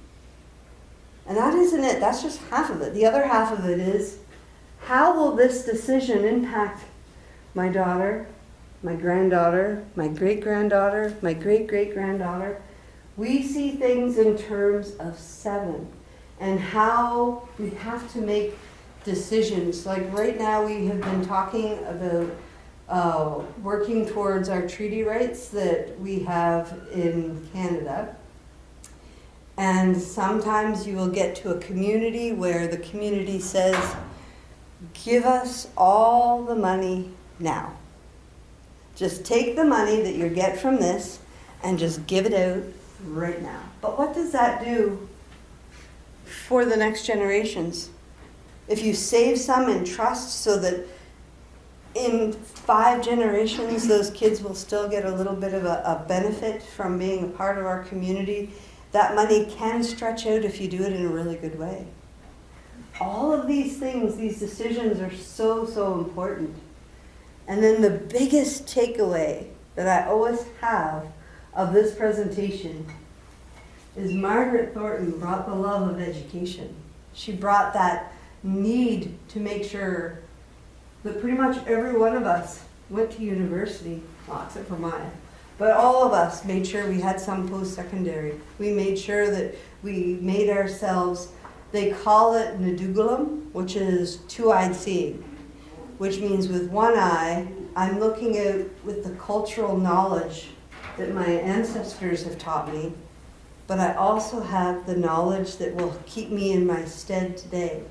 And that isn't it. That's just half of it. The other half of it is, how will this decision impact my daughter, my granddaughter, my great-granddaughter, my great-great-granddaughter? We see things in terms of 7 and how we have to make decisions. Like right now we have been talking about working towards our treaty rights that we have in Canada. And sometimes you will get to a community where the community says, give us all the money now. Just take the money that you get from this and just give it out right now. But what does that do for the next generations? If you save some in trust so that in 5 generations those kids will still get a little bit of a benefit from being a part of our community, that money can stretch out if you do it in a really good way. All of these things, these decisions are so, so important. And then the biggest takeaway that I always have of this presentation is Margaret Thornton brought the love of education. She brought that need to make sure that pretty much every one of us went to university, well, except for Maya. But all of us made sure we had some post-secondary. We made sure that we made ourselves, they call it Nadugulam, which is 2-eyed seeing. which means with one eye, I'm looking out with the cultural knowledge that my ancestors have taught me, but I also have the knowledge that will keep me in my stead today.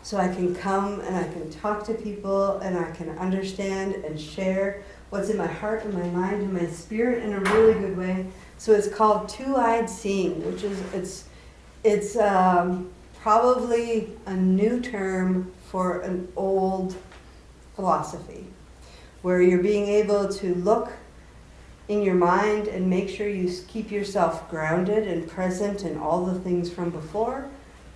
So I can come and I can talk to people and I can understand and share what's in my heart and my mind and my spirit in a really good way. So it's called two-eyed seeing, which is, it's probably a new term for an old philosophy, where you're being able to look in your mind and make sure you keep yourself grounded and present in all the things from before,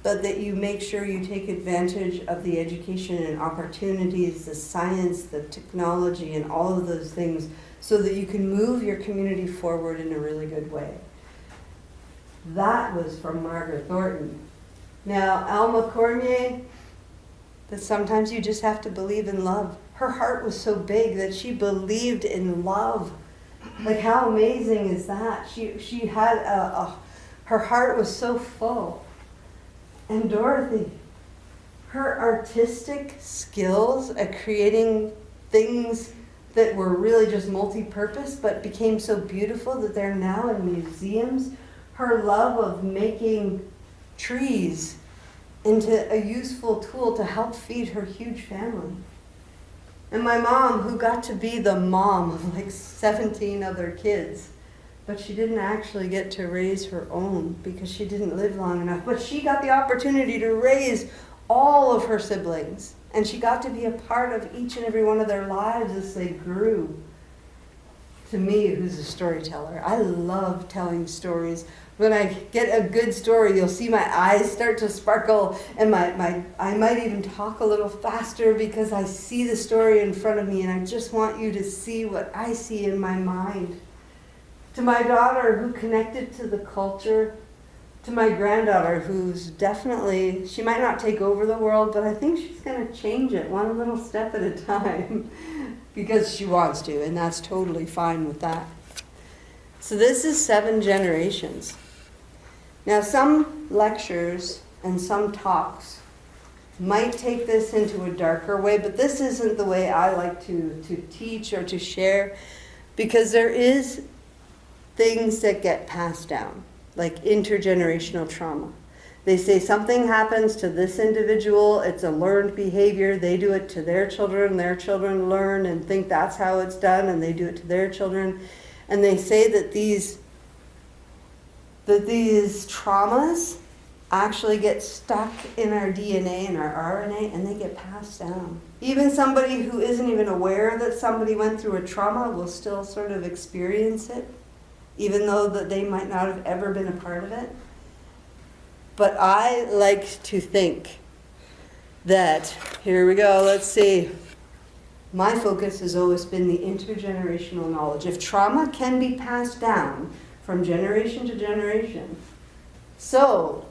but that you make sure you take advantage of the education and opportunities, the science, the technology, and all of those things so that you can move your community forward in a really good way. That was from Margaret Thornton. Now, Alma Cormier, that sometimes you just have to believe in love. Her heart was so big that she believed in love. Like, how amazing is that? She had her heart was so full. And Dorothy, her artistic skills at creating things that were really just multi-purpose but became so beautiful that they're now in museums. Her love of making trees into a useful tool to help feed her huge family. And my mom, who got to be the mom of like 17 other kids, but she didn't actually get to raise her own because she didn't live long enough. But she got the opportunity to raise all of her siblings. And she got to be a part of each and every one of their lives as they grew. To me, who's a storyteller, I love telling stories. When I get a good story, you'll see my eyes start to sparkle, and I might even talk a little faster because I see the story in front of me, and I just want you to see what I see in my mind. To my daughter, who connected to the culture, to my granddaughter, who's definitely, she might not take over the world, but I think she's going to change it one little step at a time because she wants to, and that's totally fine with that. So this is 7 generations. Now, some lectures and some talks might take this into a darker way, but this isn't the way I like to teach or to share, because there is things that get passed down, like intergenerational trauma. They say something happens to this individual, it's a learned behavior, they do it to their children learn and think that's how it's done, and they do it to their children. And they say that these traumas actually get stuck in our DNA and our RNA, and they get passed down. Even somebody who isn't even aware that somebody went through a trauma will still sort of experience it, even though that they might not have ever been a part of it. But I like to think that, here we go, let's see. My focus has always been the intergenerational knowledge. If trauma can be passed down from generation to generation, so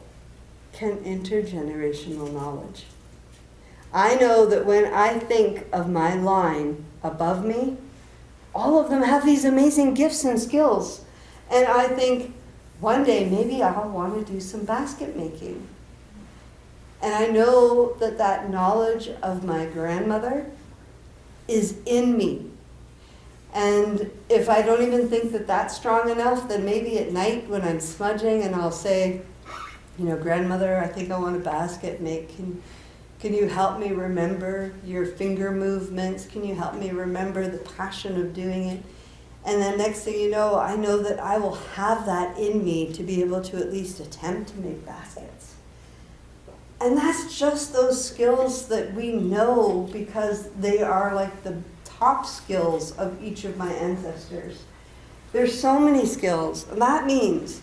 can intergenerational knowledge. I know that when I think of my line above me, all of them have these amazing gifts and skills. And I think, one day maybe I'll want to do some basket making. And I know that that knowledge of my grandmother is in me. And if I don't even think that that's strong enough, then maybe at night when I'm smudging and I'll say, grandmother, I think I want a basket make. Can you help me remember your finger movements? Can you help me remember the passion of doing it? And then next thing you know, I know that I will have that in me to be able to at least attempt to make baskets. And that's just those skills that we know because they are like the top skills of each of my ancestors. There's so many skills, and that means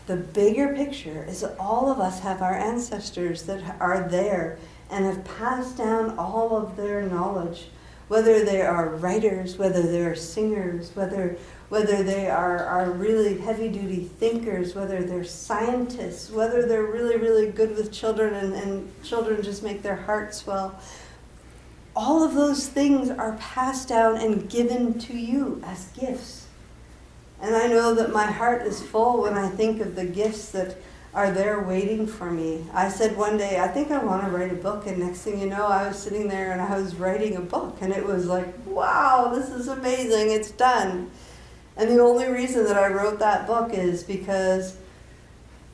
the bigger picture is that all of us have our ancestors that are there and have passed down all of their knowledge, whether they are writers, whether they are singers, whether they are really heavy-duty thinkers, whether they're scientists, whether they're really, really good with children and children just make their hearts swell. All of those things are passed down and given to you as gifts. And I know that my heart is full when I think of the gifts that are there waiting for me. I said one day, I think I want to write a book, and next thing you know, I was sitting there and I was writing a book, and it was like, wow, this is amazing, it's done. And the only reason that I wrote that book is because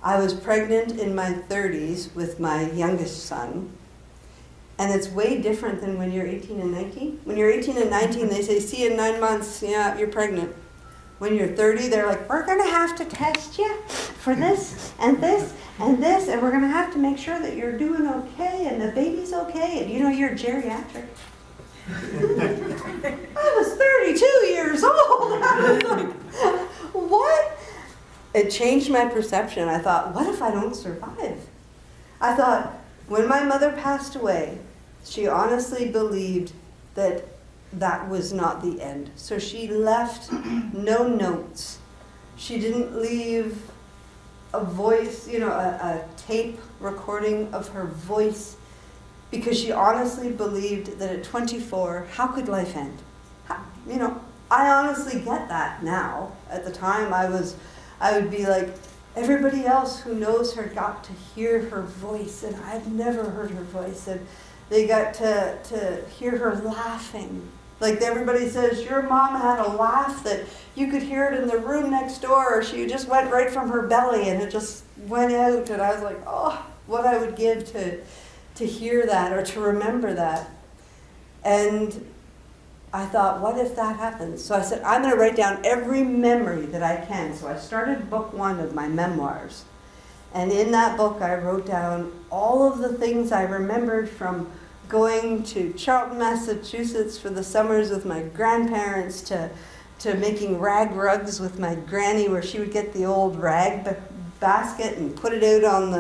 I was pregnant in my 30s with my youngest son. And it's way different than when you're 18 and 19. When you're 18 and 19, they say, see you in 9 months, yeah, you're pregnant. When you're 30, they're like, we're going to have to test you for this and this and this, and we're going to have to make sure that you're doing okay and the baby's okay, and you know, you're geriatric. I was 32 years old. I was like, what? It changed my perception. I thought, what if I don't survive? I thought, when my mother passed away, she honestly believed that that was not the end. So she left no notes. She didn't leave a voice, you know, a tape recording of her voice, because she honestly believed that at 24, how could life end? You know, I honestly get that now. At the time, I would be like, everybody else who knows her got to hear her voice, and I've never heard her voice, and they got to hear her laughing. Like everybody says, your mom had a laugh that you could hear it in the room next door, or she just went right from her belly and it just went out. And I was like, oh, what I would give to hear that or to remember that. And I thought, what if that happens? So I said, I'm going to write down every memory that I can. So I started book 1 of my memoirs. And in that book, I wrote down all of the things I remembered from going to Charlton, Massachusetts for the summers with my grandparents, to making rag rugs with my granny, where she would get the old rag basket and put it out on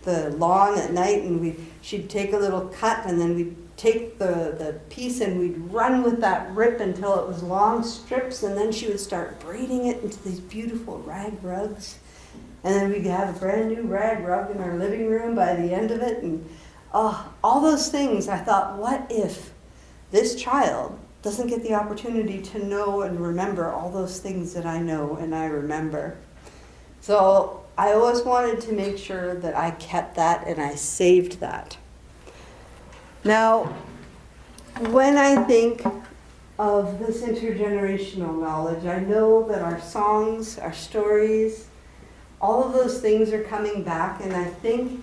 the lawn at night, and she'd take a little cut, and then we'd take the piece and we'd run with that rip until it was long strips, and then she would start braiding it into these beautiful rag rugs. And then we'd have a brand new rag rug in our living room by the end of it. And all those things, I thought, what if this child doesn't get the opportunity to know and remember all those things that I know and I remember? So I always wanted to make sure that I kept that and I saved that. Now, when I think of this intergenerational knowledge, I know that our songs, our stories, all of those things are coming back, and I think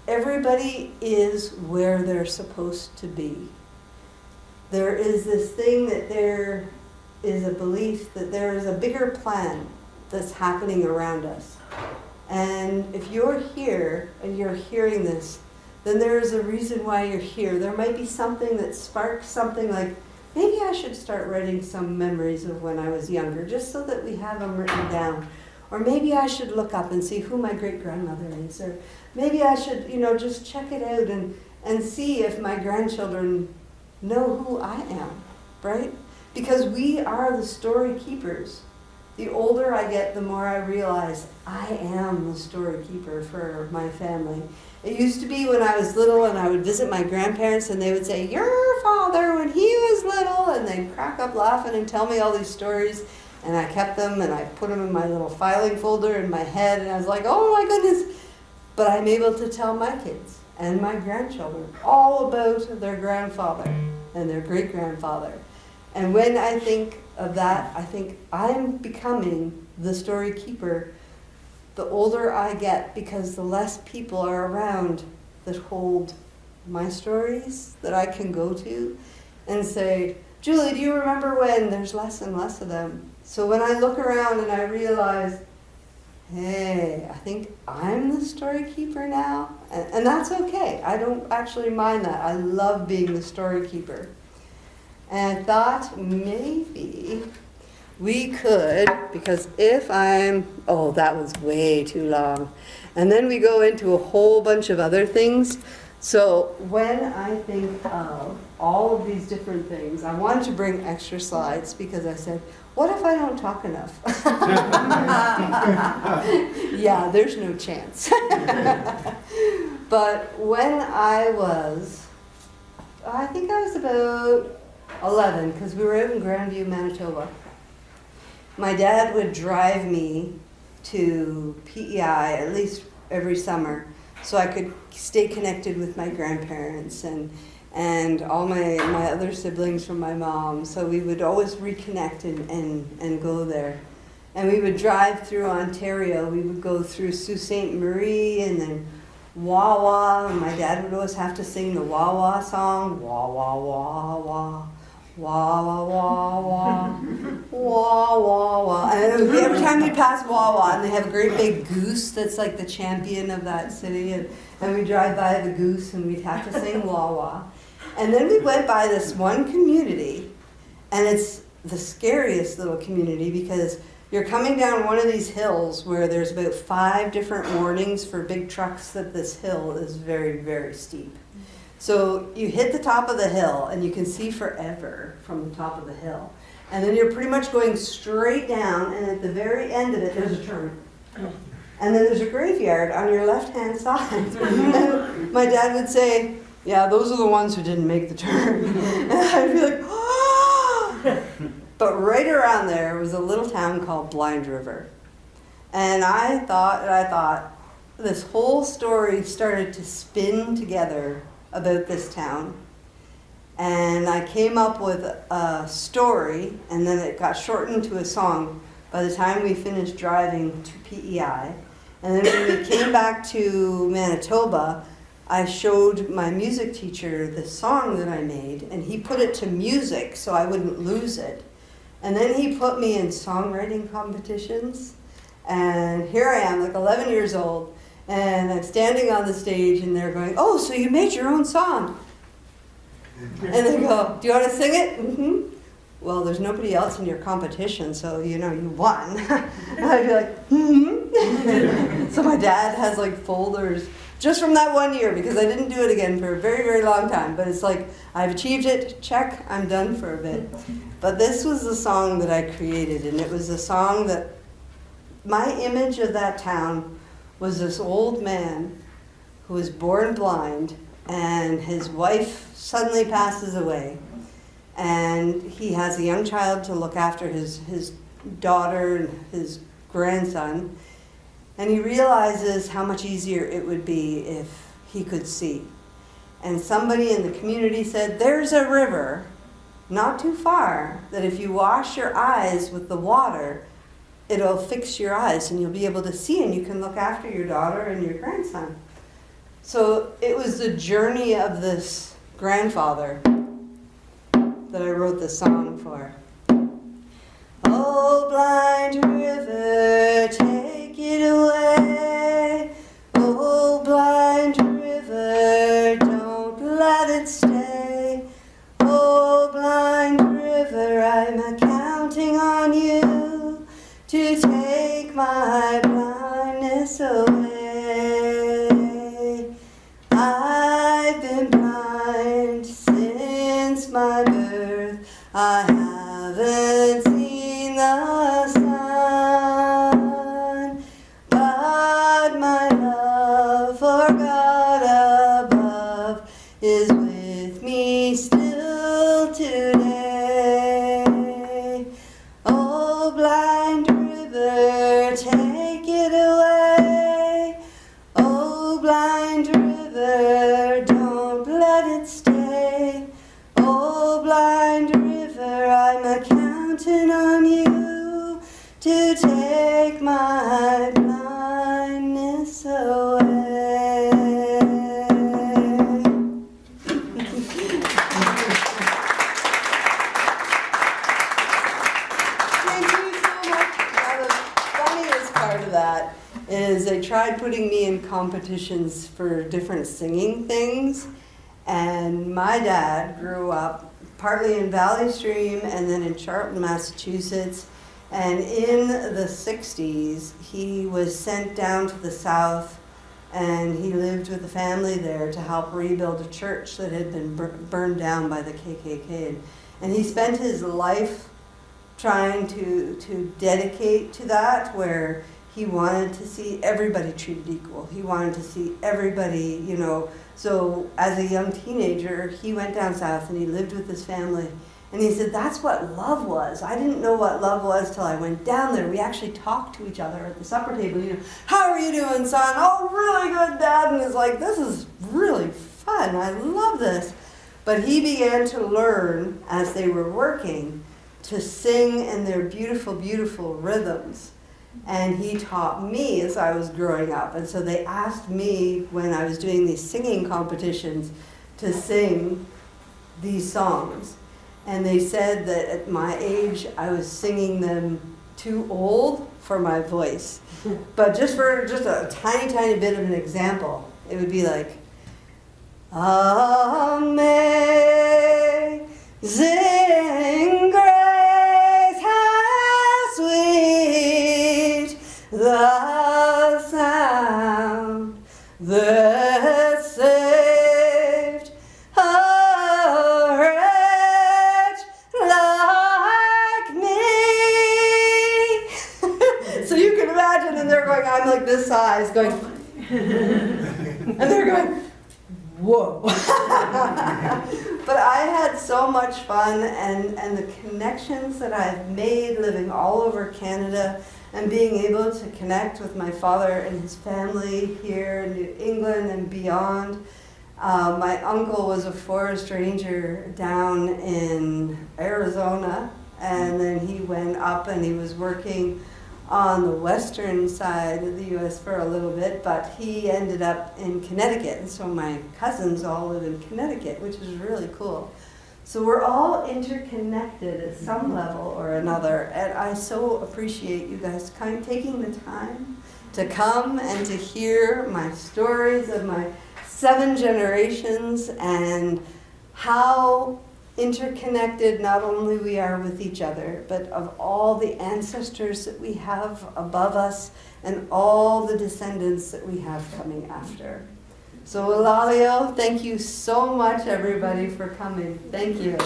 everybody is where they're supposed to be. There is this thing that there is a belief that there is a bigger plan that's happening around us. And if you're here and you're hearing this, then there is a reason why you're here. There might be something that sparks something like, maybe I should start writing some memories of when I was younger, just so that we have them written down. Or maybe I should look up and see who my great-grandmother is. Or maybe I should, just check it out and see if my grandchildren know who I am, right? Because we are the story keepers. The older I get, the more I realize I am the story keeper for my family. It used to be when I was little and I would visit my grandparents and they would say, your father when he was little, and they'd crack up laughing and tell me all these stories. And I kept them and I put them in my little filing folder in my head, and I was like, oh my goodness. But I'm able to tell my kids and my grandchildren all about their grandfather and their great-grandfather. And when I think of that, I think I'm becoming the story keeper the older I get, because the less people are around that hold my stories that I can go to and say, Julie, do you remember when? There's less and less of them. So when I look around and I realize, hey, I think I'm the story keeper now, and that's okay. I don't actually mind that. I love being the story keeper. And I thought maybe we could, because if that was way too long. And then we go into a whole bunch of other things. So when I think of all of these different things, I wanted to bring extra slides because I said, what if I don't talk enough? Yeah, there's no chance. But when I was about 11, because we were out in Grandview, Manitoba. My dad would drive me to PEI at least every summer so I could stay connected with my grandparents and all my other siblings from my mom. So we would always reconnect and go there. And we would drive through Ontario. We would go through Sault Ste. Marie and then Wawa. And my dad would always have to sing the Wawa song. Wah, wah, wah, wah. Wah, wah, wah, wah. Wah, wah, wah. And it would be every time we pass Wawa, and they have a great big goose that's like the champion of that city. And we drive by the goose and we'd have to sing Wawa. And then we went by this one community, and it's the scariest little community because you're coming down one of these hills where there's about 5 different warnings for big trucks that this hill is very, very steep. So you hit the top of the hill and you can see forever from the top of the hill. And then you're pretty much going straight down, and at the very end of it there's a turn. And then there's a graveyard on your left-hand side. And my dad would say, yeah, those are the ones who didn't make the turn. And I'd be like, oh! But right around there was a little town called Blind River. And I thought, this whole story started to spin together about this town. And I came up with a story, and then it got shortened to a song by the time we finished driving to PEI. And then when we came back to Manitoba, I showed my music teacher the song that I made, and he put it to music so I wouldn't lose it. And then he put me in songwriting competitions, and here I am, like 11 years old, and I'm standing on the stage, and they're going, oh, so you made your own song? And they go, do you want to sing it? Mm-hmm. Well, there's nobody else in your competition, so, you won. And I'd be like, mm-hmm. So my dad has like folders just from that one year, because I didn't do it again for a very, very long time. But it's like, I've achieved it, check, I'm done for a bit. But this was the song that I created, and it was a song that, my image of that town was this old man who was born blind, and his wife suddenly passes away. And he has a young child to look after, his daughter and his grandson. And he realizes how much easier it would be if he could see. And somebody in the community said, there's a river not too far that if you wash your eyes with the water, it'll fix your eyes and you'll be able to see, and you can look after your daughter and your grandson. So it was the journey of this grandfather that I wrote the song for. Oh, blind river, take it away. Oh, blind river, don't let it stay. Oh, blind river, I'm counting on you to take my blindness away. I've been blind since my birth. I haven't seen the sun, but my love for God above is with me still today. Oh, blind river, take it away. Oh, blind river, don't let it stay. Oh, blind river, I'm counting on you to take my blindness away. Thank you so much. Now, the funniest part of that is they tried putting me in competitions for different singing things. And my dad grew up partly in Valley Stream and then in Charlton, Massachusetts. And in the 60s, he was sent down to the south, and he lived with a family there to help rebuild a church that had been burned down by the KKK. And he spent his life trying to dedicate to that, where he wanted to see everybody treated equal. He wanted to see everybody, So as a young teenager, he went down south and he lived with his family And he said, that's what love was. I didn't know what love was till I went down there. We actually talked to each other at the supper table. You know, how are you doing, son? Oh, really good, Dad. And he's like, this is really fun. I love this. But he began to learn as they were working to sing in their beautiful, beautiful rhythms. And he taught me as I was growing up. And so they asked me when I was doing these singing competitions to sing these songs. And they said that at my age, I was singing them too old for my voice. But just a tiny, tiny bit of an example, it would be like, Amazing grace, how sweet the sound that saved a wretch like me. So you can imagine, and they're going, I'm like this size, going, and they're going, whoa. But I had so much fun, and the connections that I've made living all over Canada and being able to connect with my father and his family here in New England and beyond. My uncle was a forest ranger down in Arizona, and then he went up and he was working on the western side of the U.S. for a little bit, but he ended up in Connecticut, and so my cousins all live in Connecticut, which is really cool. So we're all interconnected at some level or another, and I so appreciate you guys taking the time to come and to hear my stories of my 7 generations and how interconnected not only we are with each other, but of all the ancestors that we have above us and all the descendants that we have coming after. So Elalio, thank you so much, everybody, for coming. Thank you.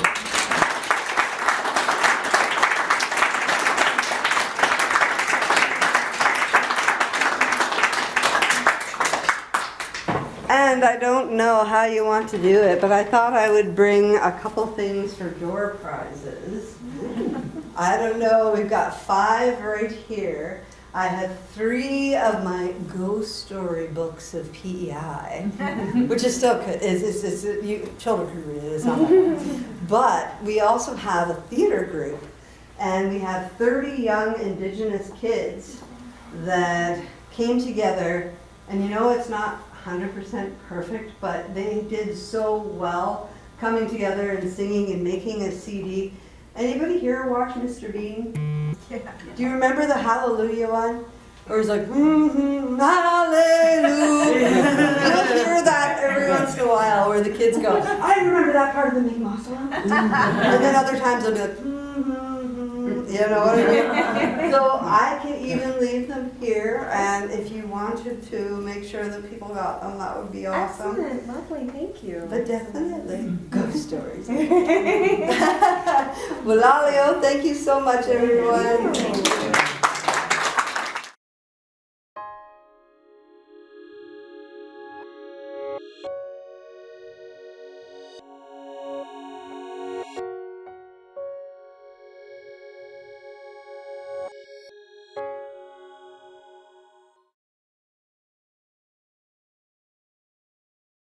And I don't know how you want to do it, but I thought I would bring a couple things for door prizes. I don't know, we've got 5 right here. I have 3 of my ghost story books of PEI, which is still good. Children can read it, it's not that hard. But we also have a theater group, and we have 30 young Indigenous kids that came together, and you know it's not 100% perfect, but they did so well coming together and singing and making a CD. Anybody here watch Mr. Bean? Yeah. Do you remember the Hallelujah one? Or he's like, hallelujah. You'll hear that every once in a while where the kids go, I remember that part of the Mi'kmaq song. And then other times they'll be like, you know what I mean? So I can even leave them here, and if you wanted to make sure that people got them, that would be awesome. Excellent, lovely, thank you. But definitely ghost stories. Well, Lalio, thank you so much, everyone.